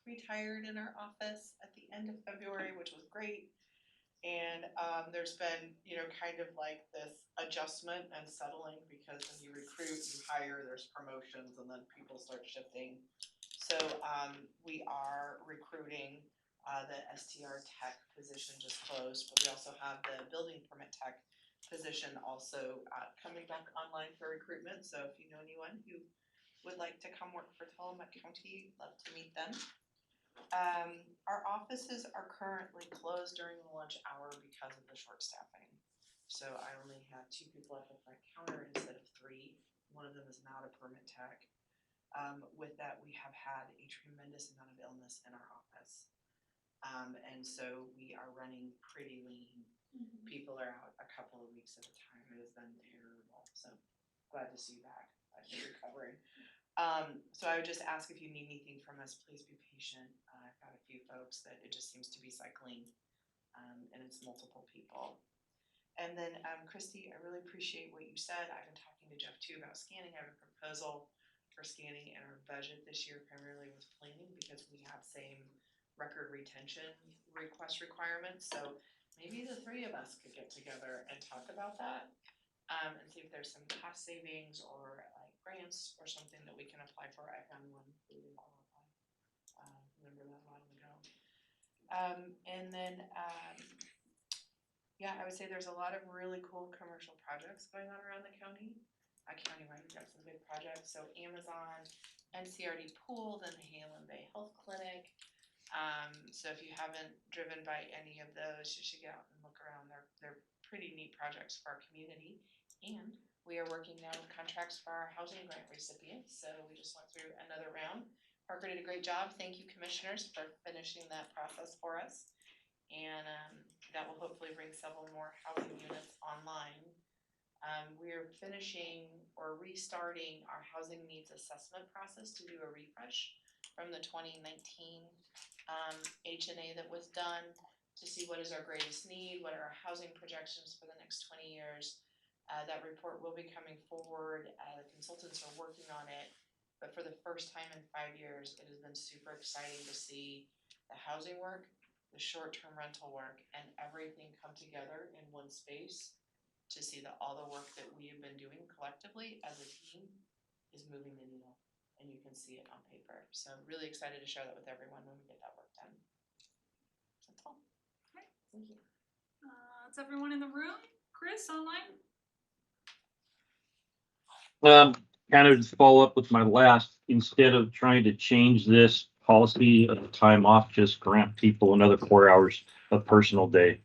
B: retired in our office at the end of February, which was great. And there's been, kind of like this adjustment and settling, because when you recruit, you hire, there's promotions, and then people start shifting. So we are recruiting. The STR tech position just closed, but we also have the building permit tech position also coming back online for recruitment. So if you know anyone who would like to come work for Tullamarine County, love to meet them. Our offices are currently closed during the lunch hour because of the short staffing. So I only have 2 people at the front counter instead of 3. One of them is not a permit tech. With that, we have had a tremendous amount of illness in our office. And so we are running pretty lean. People are out a couple of weeks at a time. It has been terrible. So glad to see you back. Glad you're recovering. So I would just ask, if you need anything from us, please be patient. I've got a few folks that it just seems to be cycling, and it's multiple people. And then Christy, I really appreciate what you said. I've been talking to Jeff too about scanning. I have a proposal for scanning in our budget this year, primarily with planning, because we have same record retention requirements. So maybe the 3 of us could get together and talk about that, and see if there's some cost savings or like grants or something that we can apply for. I found one we didn't qualify. Remember that a while ago. And then I would say there's a lot of really cool commercial projects going on around the county. Countywide, we've got some big projects. So Amazon, NCRD Pool, then the Halem Bay Health Clinic. So if you haven't driven by any of those, you should get out and look around. They're pretty neat projects for our community. And we are working now with contracts for our housing grant recipients. So we just went through another round. Parker did a great job. Thank you, commissioners, for finishing that process for us. And that will hopefully bring several more housing units online. We're finishing or restarting our housing needs assessment process to do a refresh from the 2019 H&A that was done, to see what is our greatest need, what are our housing projections for the next 20 years. That report will be coming forward. The consultants are working on it, but for the first time in 5 years, it has been super exciting to see the housing work, the short-term rental work, and everything come together in one space, to see that all the work that we have been doing collectively as a team is moving the needle, and you can see it on paper. So really excited to share that with everyone when we get that work done. That's all.
D: Okay.
B: Thank you.
D: That's everyone in the room. Chris, online?
N: kind of to follow up with my last, instead of trying to change this policy of time off, just grant people another 4 hours of personal day.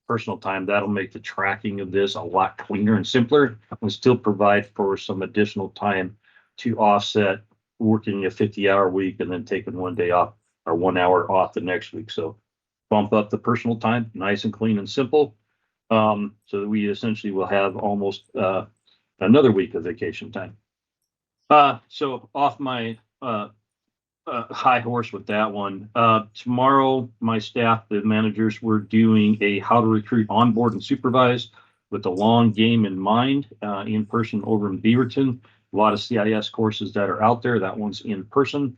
N: Personal time, that'll make the tracking of this a lot cleaner and simpler and still provide for some additional time to offset working a 50-hour week and then taking 1 day off or 1 hour off the next week. So bump up the personal time, nice and clean and simple. So that we essentially will have almost another week of vacation time. So off my high horse with that one. Tomorrow, my staff, the managers, we're doing a how to recruit, onboard, and supervise with the long game in mind, in person over in Beaverton. A lot of CIS courses that are out there. That one's in person.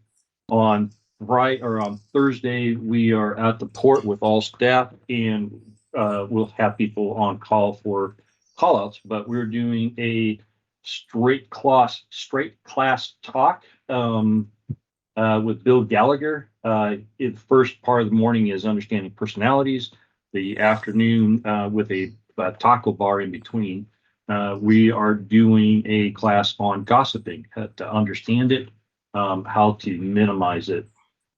N: On Friday or on Thursday, we are at the port with all staff, and we'll have people on call for call outs, but we're doing a straight class talk with Bill Gallagher. The first part of the morning is understanding personalities. The afternoon with a taco bar in between. We are doing a class on gossiping, to understand it, how to minimize it.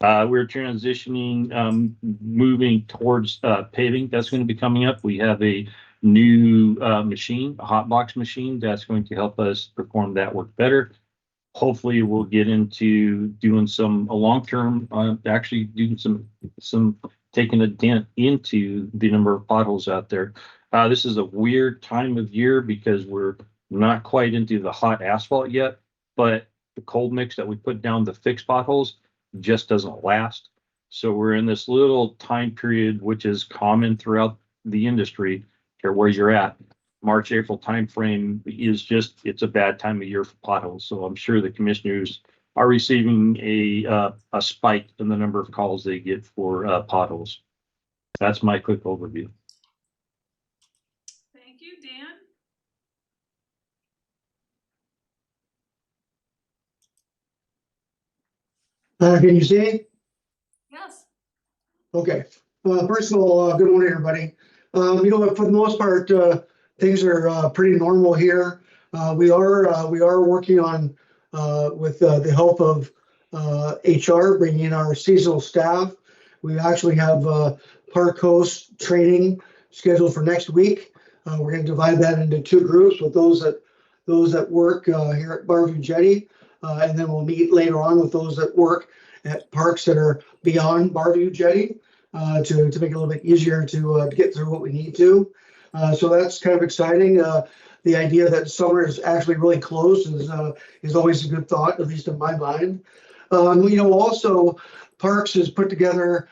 N: We're transitioning, moving towards paving. That's going to be coming up. We have a new machine, a hot box machine, that's going to help us perform that work better. Hopefully we'll get into doing some long-term, actually doing some taking a dent into the number of potholes out there. This is a weird time of year because we're not quite into the hot asphalt yet, but the cold mix that we put down to fix potholes just doesn't last. So we're in this little time period, which is common throughout the industry, care where you're at. March, April timeframe is just, it's a bad time of year for potholes. So I'm sure the commissioners are receiving a spike in the number of calls they get for potholes. That's my quick overview.
D: Thank you, Dan.
O: Can you see me?
D: Yes.
O: Okay. First of all, good morning, everybody. For the most part, things are pretty normal here. We are working on, with the help of HR, bringing in our seasonal staff. We actually have Park Coast training scheduled for next week. We're going to divide that into 2 groups with those that work here at Barview Jetty, and then we'll meet later on with those that work at parks that are beyond Barview Jetty to make it a little bit easier to get through what we need to. So that's kind of exciting. The idea that summer is actually really close is always a good thought, at least in my mind. Also, Parks has put together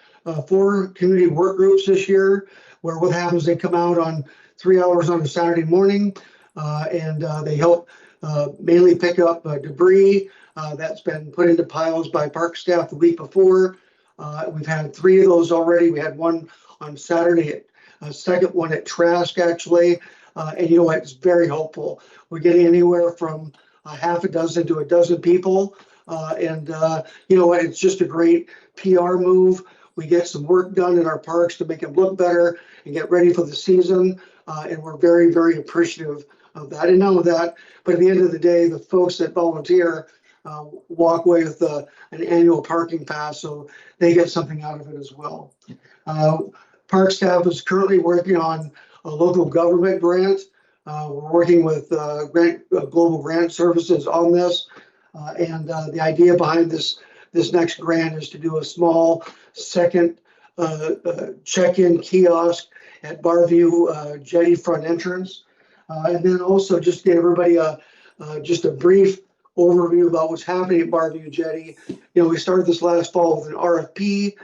O: 4 community work groups this year, where what happens, they come out on 3 hours on a Saturday morning, and they help mainly pick up debris that's been put into piles by park staff the week before. We've had 3 of those already. We had one on Saturday, a second one at Trask, actually. And you know what, it's very helpful. We're getting anywhere from a half a dozen to a dozen people. And you know what, it's just a great PR move. We get some work done in our parks to make them look better and get ready for the season. And we're very, very appreciative of that. And not only that, but at the end of the day, the folks that volunteer walk away with an annual parking pass, so they get something out of it as well. Park staff is currently working on a local government grant. We're working with Global Grant Services on this. And the idea behind this next grant is to do a small second check-in kiosk at Barview Jetty front entrance. And then also just to give everybody just a brief overview about what's happening at Barview Jetty. We started this last fall with an RFP.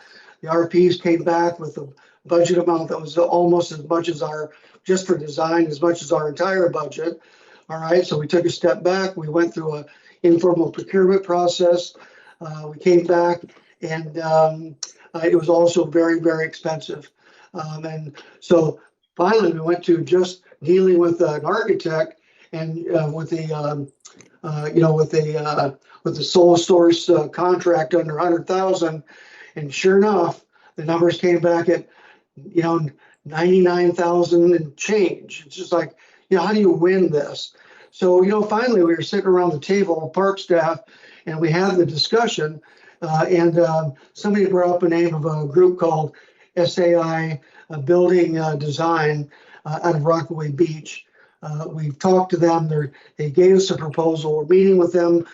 O: The RFPs came back with a budget amount that was almost as much as just for design, as much as our entire budget. All right, so we took a step back. We went through an informal procurement process. We came back, and it was also very, very expensive. And so finally, we went to just dealing with an architect and with the sole source contract under 100,000. And sure enough, the numbers came back at 99,000 and change. It's just like, how do you win this? So, finally, we were sitting around the table, park staff, and we had the discussion. Somebody brought up a name of a group called SAI Building Design out of Rockaway Beach. We've talked to them. They gave us a proposal. We're meeting with them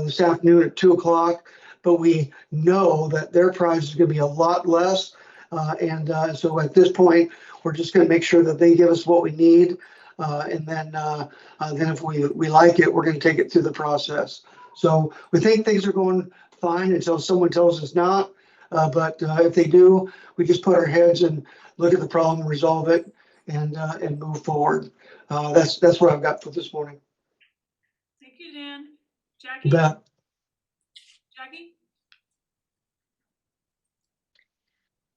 O: this afternoon at 2:00, but we know that their price is going to be a lot less. So at this point, we're just going to make sure that they give us what we need. Then if we like it, we're going to take it through the process. So we think things are going fine until someone tells us not. But if they do, we just put our heads and look at the problem, resolve it, and move forward. That's what I've got for this morning.
D: Thank you, Dan. Jackie?
O: You bet.
D: Jackie?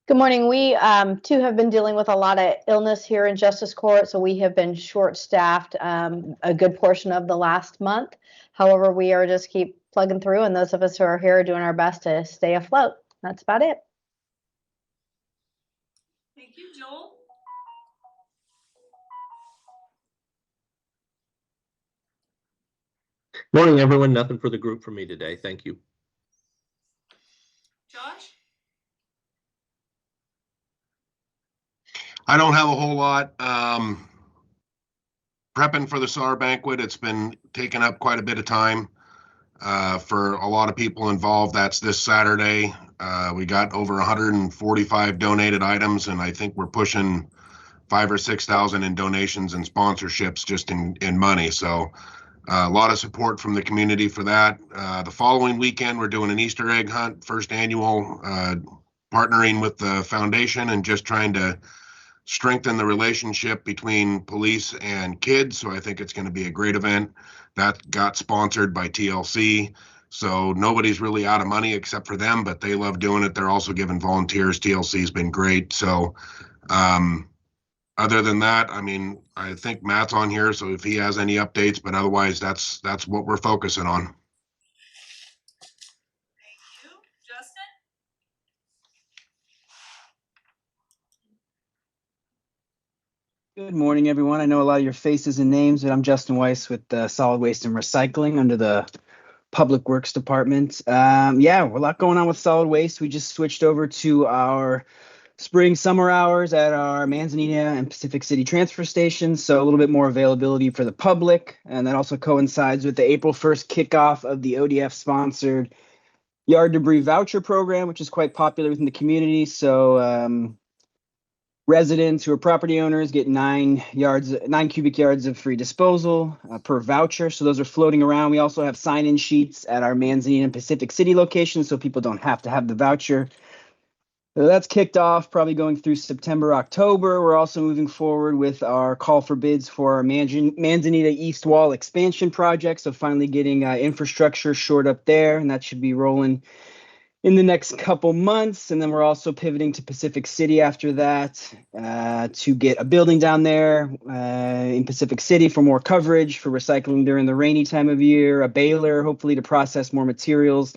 H: Good morning. We too have been dealing with a lot of illness here in Justice Court, so we have been short-staffed a good portion of the last month. However, we are just keep plugging through, and those of us who are here are doing our best to stay afloat. That's about it.
D: Thank you, Joel.
P: Morning, everyone. Nothing for the group for me today. Thank you.
D: Josh?
Q: I don't have a whole lot. Prepping for the SAR banquet, it's been taking up quite a bit of time for a lot of people involved. That's this Saturday. We got over 145 donated items, and I think we're pushing 5,000 or 6,000 in donations and sponsorships just in money. So a lot of support from the community for that. The following weekend, we're doing an Easter egg hunt, first annual, partnering with the foundation and just trying to strengthen the relationship between police and kids. So I think it's going to be a great event. That got sponsored by TLC. So nobody's really out of money except for them, but they love doing it. They're also giving volunteers. TLC's been great. So other than that, I mean, I think Matt's on here, so if he has any updates, but otherwise that's what we're focusing on.
D: Thank you. Justin?
R: Good morning, everyone. I know a lot of your faces and names, but I'm Justin Weiss with Solid Waste and Recycling under the Public Works Department. Yeah, a lot going on with solid waste. We just switched over to our spring summer hours at our Manzanita and Pacific City transfer stations, so a little bit more availability for the public. And that also coincides with the April 1st kickoff of the ODF-sponsored yard debris voucher program, which is quite popular within the community. So residents who are property owners get 9 cubic yards of free disposal per voucher. So those are floating around. We also have sign-in sheets at our Manzanita and Pacific City locations, so people don't have to have the voucher. So that's kicked off, probably going through September, October. We're also moving forward with our call for bids for our Manzanita East Wall expansion project. So finally getting infrastructure shored up there, and that should be rolling in the next couple months. And then we're also pivoting to Pacific City after that to get a building down there in Pacific City for more coverage for recycling during the rainy time of year, a baler, hopefully to process more materials.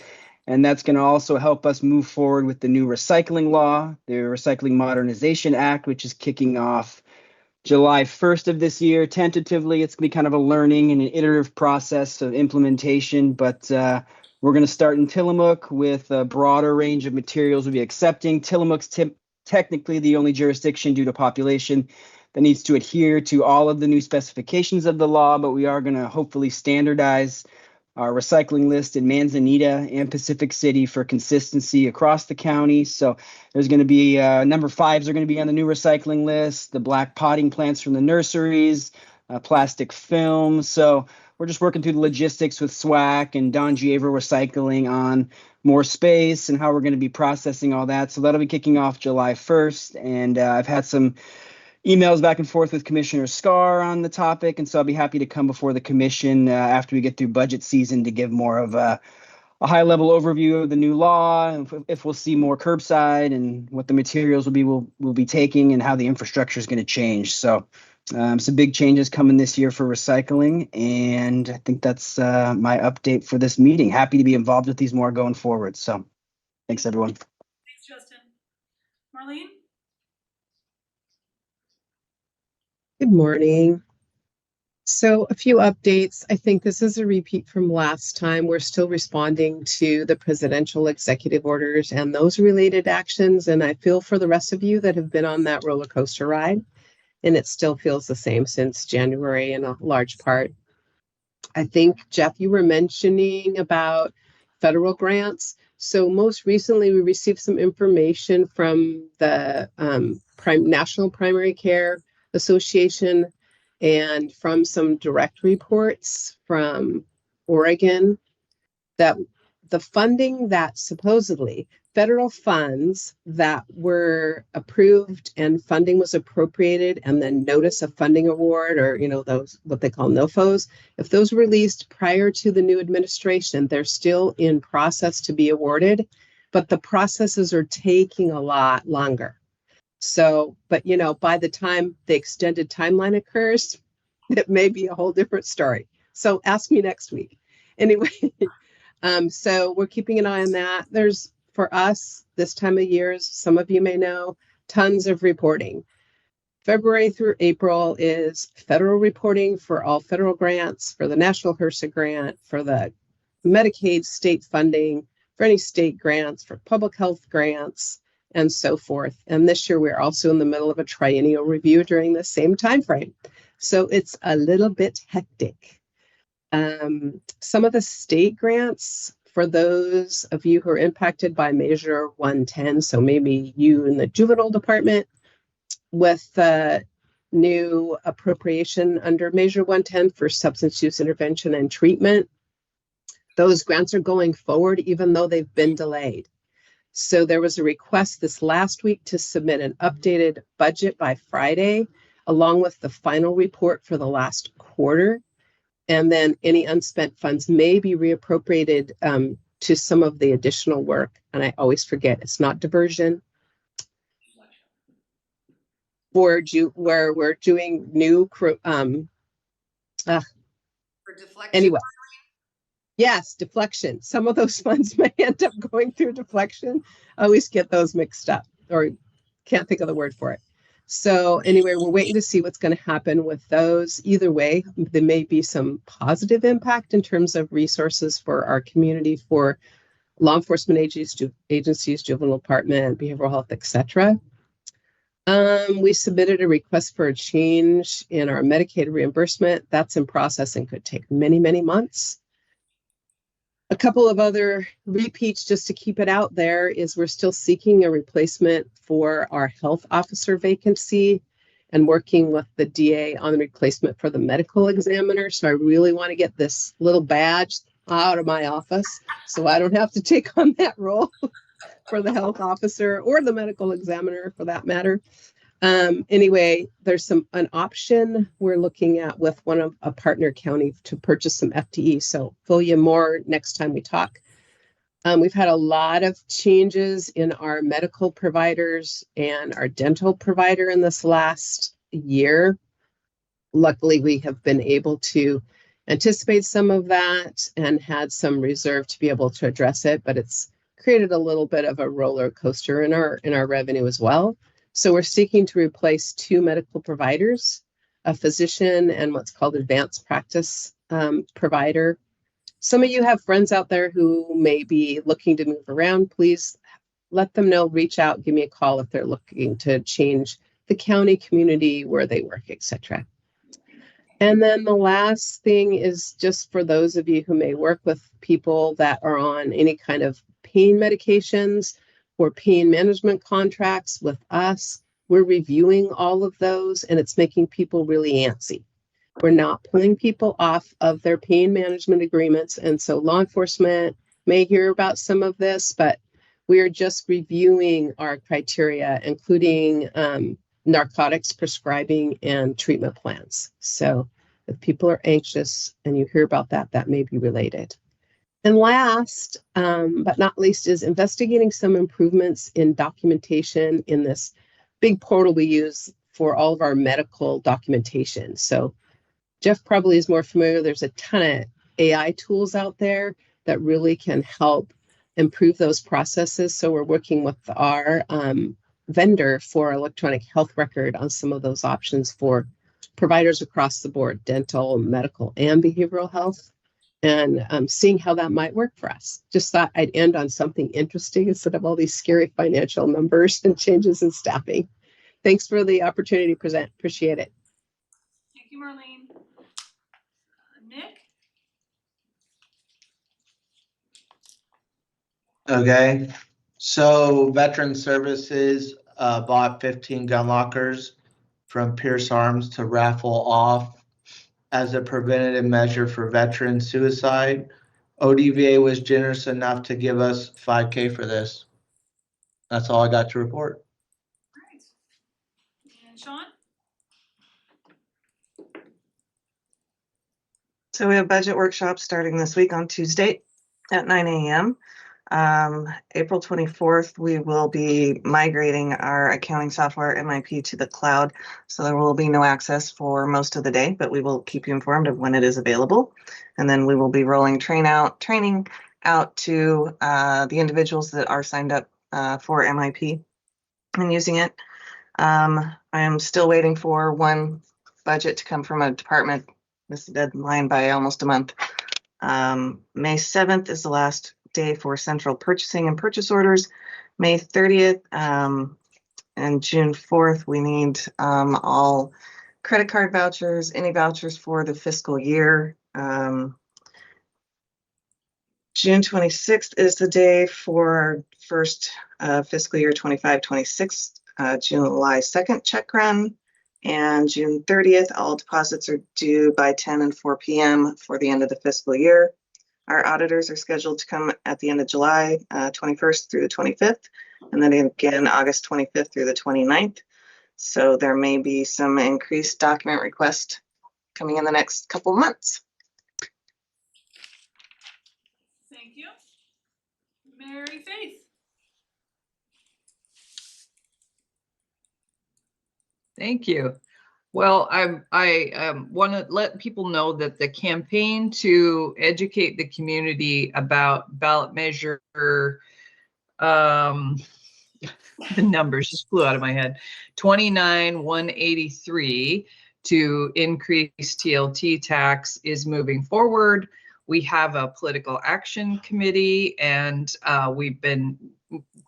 R: And that's going to also help us move forward with the new recycling law, the Recycling Modernization Act, which is kicking off July 1st of this year. Tentatively, it's going to be kind of a learning and an iterative process of implementation, but we're going to start in Tillamook with a broader range of materials we'll be accepting. Tillamook's technically the only jurisdiction due to population that needs to adhere to all of the new specifications of the law, but we are going to hopefully standardize our recycling list in Manzanita and Pacific City for consistency across the county. So there's going to be number 5s are going to be on the new recycling list, the black potting plants from the nurseries, plastic film. So we're just working through the logistics with SWAC and Don Giever Recycling on more space and how we're going to be processing all that. So that'll be kicking off July 1st. And I've had some emails back and forth with Commissioner Scar on the topic. And so I'll be happy to come before the commission after we get through budget season to give more of a high level overview of the new law, and if we'll see more curbside and what the materials we'll be taking and how the infrastructure is going to change. So some big changes coming this year for recycling. And I think that's my update for this meeting. Happy to be involved with these more going forward. So thanks, everyone.
D: Thanks, Justin. Marlene?
S: Good morning. So a few updates. I think this is a repeat from last time. We're still responding to the presidential executive orders and those related actions. And I feel for the rest of you that have been on that roller coaster ride. And it still feels the same since January in a large part. I think, Jeff, you were mentioning about federal grants. So most recently, we received some information from the National Primary Care Association and from some direct reports from Oregon that the funding that supposedly federal funds that were approved and funding was appropriated and then notice of funding award, or those what they call NOFOs, if those were released prior to the new administration, they're still in process to be awarded, but the processes are taking a lot longer. So, but by the time the extended timeline occurs, it may be a whole different story. So ask me next week. Anyway, so we're keeping an eye on that. There's, for us, this time of year, as some of you may know, tons of reporting. February through April is federal reporting for all federal grants, for the National HRSA grant, for the Medicaid state funding, for any state grants, for public health grants, and so forth. And this year, we're also in the middle of a triennial review during the same time frame. So it's a little bit hectic. Some of the state grants, for those of you who are impacted by Measure 110, so maybe you in the juvenile department, with the new appropriation under Measure 110 for substance use intervention and treatment, those grants are going forward even though they've been delayed. So there was a request this last week to submit an updated budget by Friday, along with the final report for the last quarter. And then any unspent funds may be reappropriated to some of the additional work. And I always forget, it's not diversion. Where we're doing new,
A: For deflection.
S: anyway. Yes, deflection. Some of those funds may end up going through deflection. I always get those mixed up, or can't think of the word for it. So anyway, we're waiting to see what's going to happen with those. Either way, there may be some positive impact in terms of resources for our community, for law enforcement agencies, juvenile department, behavioral health, etc. We submitted a request for a change in our Medicaid reimbursement. That's in process and could take many, many months. A couple of other repeats just to keep it out there is we're still seeking a replacement for our health officer vacancy and working with the DA on the replacement for the medical examiner. So I really want to get this little badge out of my office so I don't have to take on that role for the health officer or the medical examiner for that matter. Anyway, there's an option we're looking at with one of a partner county to purchase some FTE. So fill you more next time we talk. We've had a lot of changes in our medical providers and our dental provider in this last year. Luckily, we have been able to anticipate some of that and had some reserve to be able to address it, but it's created a little bit of a roller coaster in our revenue as well. So we're seeking to replace 2 medical providers, a physician and what's called advanced practice provider. Some of you have friends out there who may be looking to move around. Please let them know, reach out, give me a call if they're looking to change the county, community, where they work, etc. And then the last thing is just for those of you who may work with people that are on any kind of pain medications or pain management contracts with us. We're reviewing all of those and it's making people really antsy. We're not pulling people off of their pain management agreements. And so law enforcement may hear about some of this, but we are just reviewing our criteria, including narcotics prescribing and treatment plans. So if people are anxious and you hear about that, that may be related. And last, but not least, is investigating some improvements in documentation in this big portal we use for all of our medical documentation. So Jeff probably is more familiar. There's a ton of AI tools out there that really can help improve those processes. So we're working with our vendor for electronic health record on some of those options for providers across the board, dental, medical, and behavioral health, and seeing how that might work for us. Just thought I'd end on something interesting instead of all these scary financial numbers and changes in staffing. Thanks for the opportunity to present. Appreciate it.
D: Thank you, Marlene. Nick?
J: Okay, so Veteran Services bought 15 gun lockers from Pierce Arms to raffle off as a preventative measure for veteran suicide. ODVA was generous enough to give us $5K for this. That's all I got to report.
D: All right. And Sean?
M: So we have budget workshops starting this week on Tuesday at 9 a.m. April 24th, we will be migrating our accounting software MIP to the cloud. So there will be no access for most of the day, but we will keep you informed of when it is available. And then we will be rolling training out to the individuals that are signed up for MIP and using it. I am still waiting for one budget to come from a department. This deadline by almost a month. May 7th is the last day for central purchasing and purchase orders. May 30th and June 4th, we need all credit card vouchers, any vouchers for the fiscal year. June 26th is the day for first fiscal year 25-26, July 2nd check run. And June 30th, all deposits are due by 10 and 4 p.m. for the end of the fiscal year. Our auditors are scheduled to come at the end of July 21st through the 25th, and then again August 25th through the 29th. So there may be some increased document request coming in the next couple of months.
D: Thank you. Mary Faith?
E: Thank you. Well, I want to let people know that the campaign to educate the community about ballot measure, the numbers just flew out of my head, 29-183 to increase TLT tax is moving forward. We have a political action committee, and we've been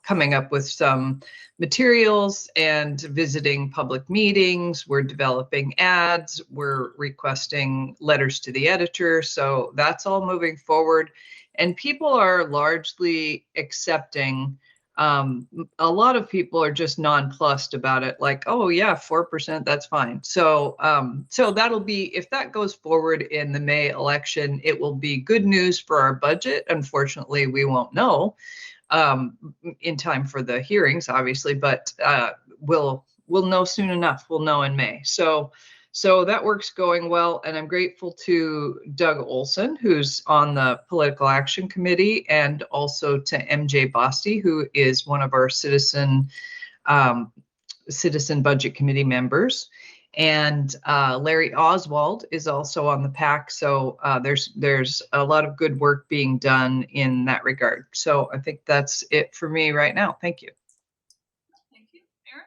E: coming up with some materials and visiting public meetings. We're developing ads. We're requesting letters to the editor. So that's all moving forward. And people are largely accepting. A lot of people are just nonplussed about it. Like, oh yeah, 4%, that's fine. So, so that'll be, if that goes forward in the May election, it will be good news for our budget. Unfortunately, we won't know in time for the hearings, obviously, but we'll know soon enough. We'll know in May. So that work's going well, and I'm grateful to Doug Olson, who's on the Political Action Committee, and also to MJ Bosty, who is one of our Citizen Budget Committee members. And Larry Oswald is also on the PAC. So there's a lot of good work being done in that regard. So I think that's it for me right now. Thank you.
D: Thank you. Erin?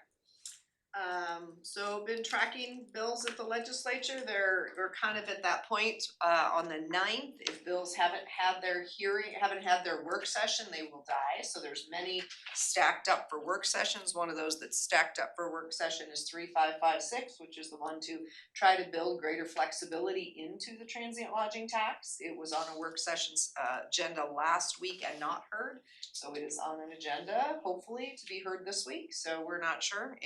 A: So been tracking bills at the legislature. We're kind of at that point on the 9th. If bills haven't had their work session, they will die. So there's many stacked up for work sessions. One of those that's stacked up for work session is 3556, which is the one to try to build greater flexibility into the transient lodging tax. It was on a work session's agenda last week and not heard. So it is on an agenda, hopefully, to be heard this week. So we're not sure.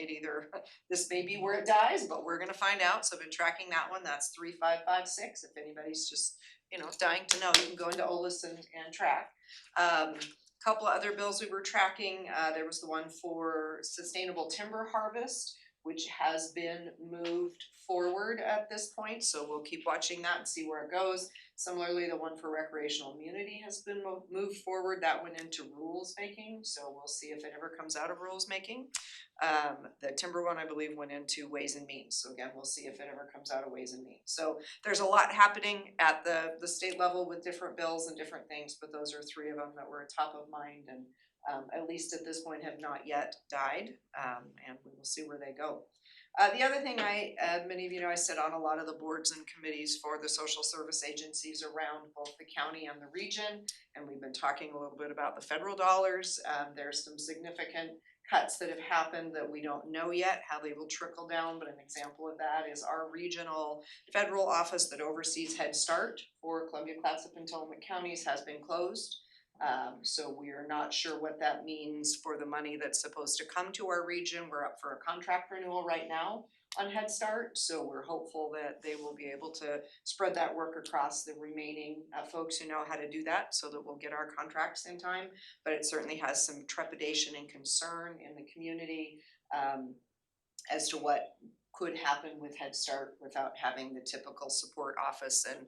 A: This may be where it dies, but we're gonna find out. So I've been tracking that one. That's 3556. If anybody's just, dying to know, you can go into OLIS and track. Couple of other bills we were tracking. There was the one for sustainable timber harvest, which has been moved forward at this point. So we'll keep watching that and see where it goes. Similarly, the one for recreational immunity has been moved forward. That went into rules making. So we'll see if it ever comes out of rules making. The timber one, I believe, went into Ways and Means. So again, we'll see if it ever comes out of Ways and Means. So there's a lot happening at the state level with different bills and different things, but those are three of them that were top of mind and at least at this point have not yet died. And we will see where they go. The other thing many of you know, I sit on a lot of the boards and committees for the social service agencies around both the county and the region. And we've been talking a little bit about the federal dollars. There's some significant cuts that have happened that we don't know yet how they will trickle down, but an example of that is our regional federal office that oversees Head Start for Columbia, Clatsop, and Tillamook counties has been closed. So we are not sure what that means for the money that's supposed to come to our region. We're up for a contract renewal right now on Head Start, so we're hopeful that they will be able to spread that work across the remaining folks who know how to do that, so that we'll get our contracts in time. But it certainly has some trepidation and concern in the community as to what could happen with Head Start without having the typical support office and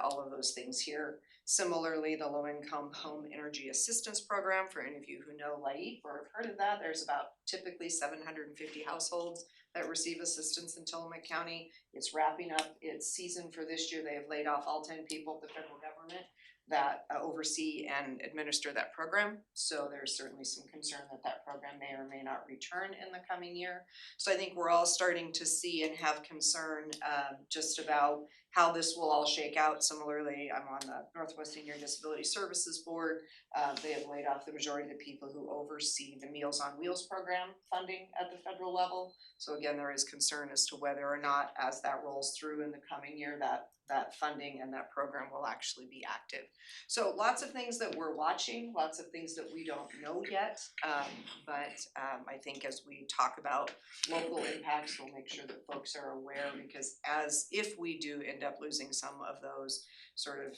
A: all of those things here. Similarly, the Low Income Home Energy Assistance Program, for any of you who know LAIF or have heard of that, there's about typically 750 households that receive assistance in Tillamook County. It's wrapping up its season for this year. They have laid off all 10 people at the federal government that oversee and administer that program. So there's certainly some concern that that program may or may not return in the coming year. So I think we're all starting to see and have concern just about how this will all shake out. Similarly, I'm on the Northwest Senior Disability Services Board. They have laid off the majority of the people who oversee the Meals on Wheels program funding at the federal level. So again, there is concern as to whether or not, as that rolls through in the coming year, that funding and that program will actually be active. So lots of things that we're watching, lots of things that we don't know yet. But I think as we talk about local impacts, we'll make sure that folks are aware, because if we do end up losing some of those sort of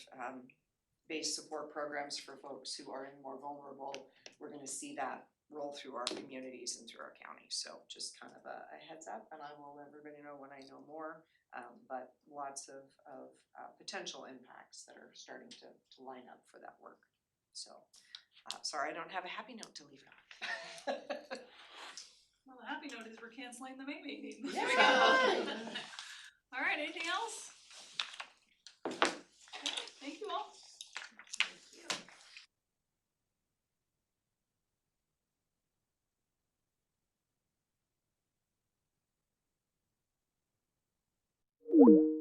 A: base support programs for folks who are in more vulnerable, we're gonna see that roll through our communities and through our county. So just kind of a heads up, and I will let everybody know when I know more. But lots of potential impacts that are starting to line up for that work. So, sorry, I don't have a happy note to leave it on.
D: Well, the happy note is we're canceling the May meeting.
A: Yeah.
D: All right, anything else? Okay, thank you all.
S: Thank you.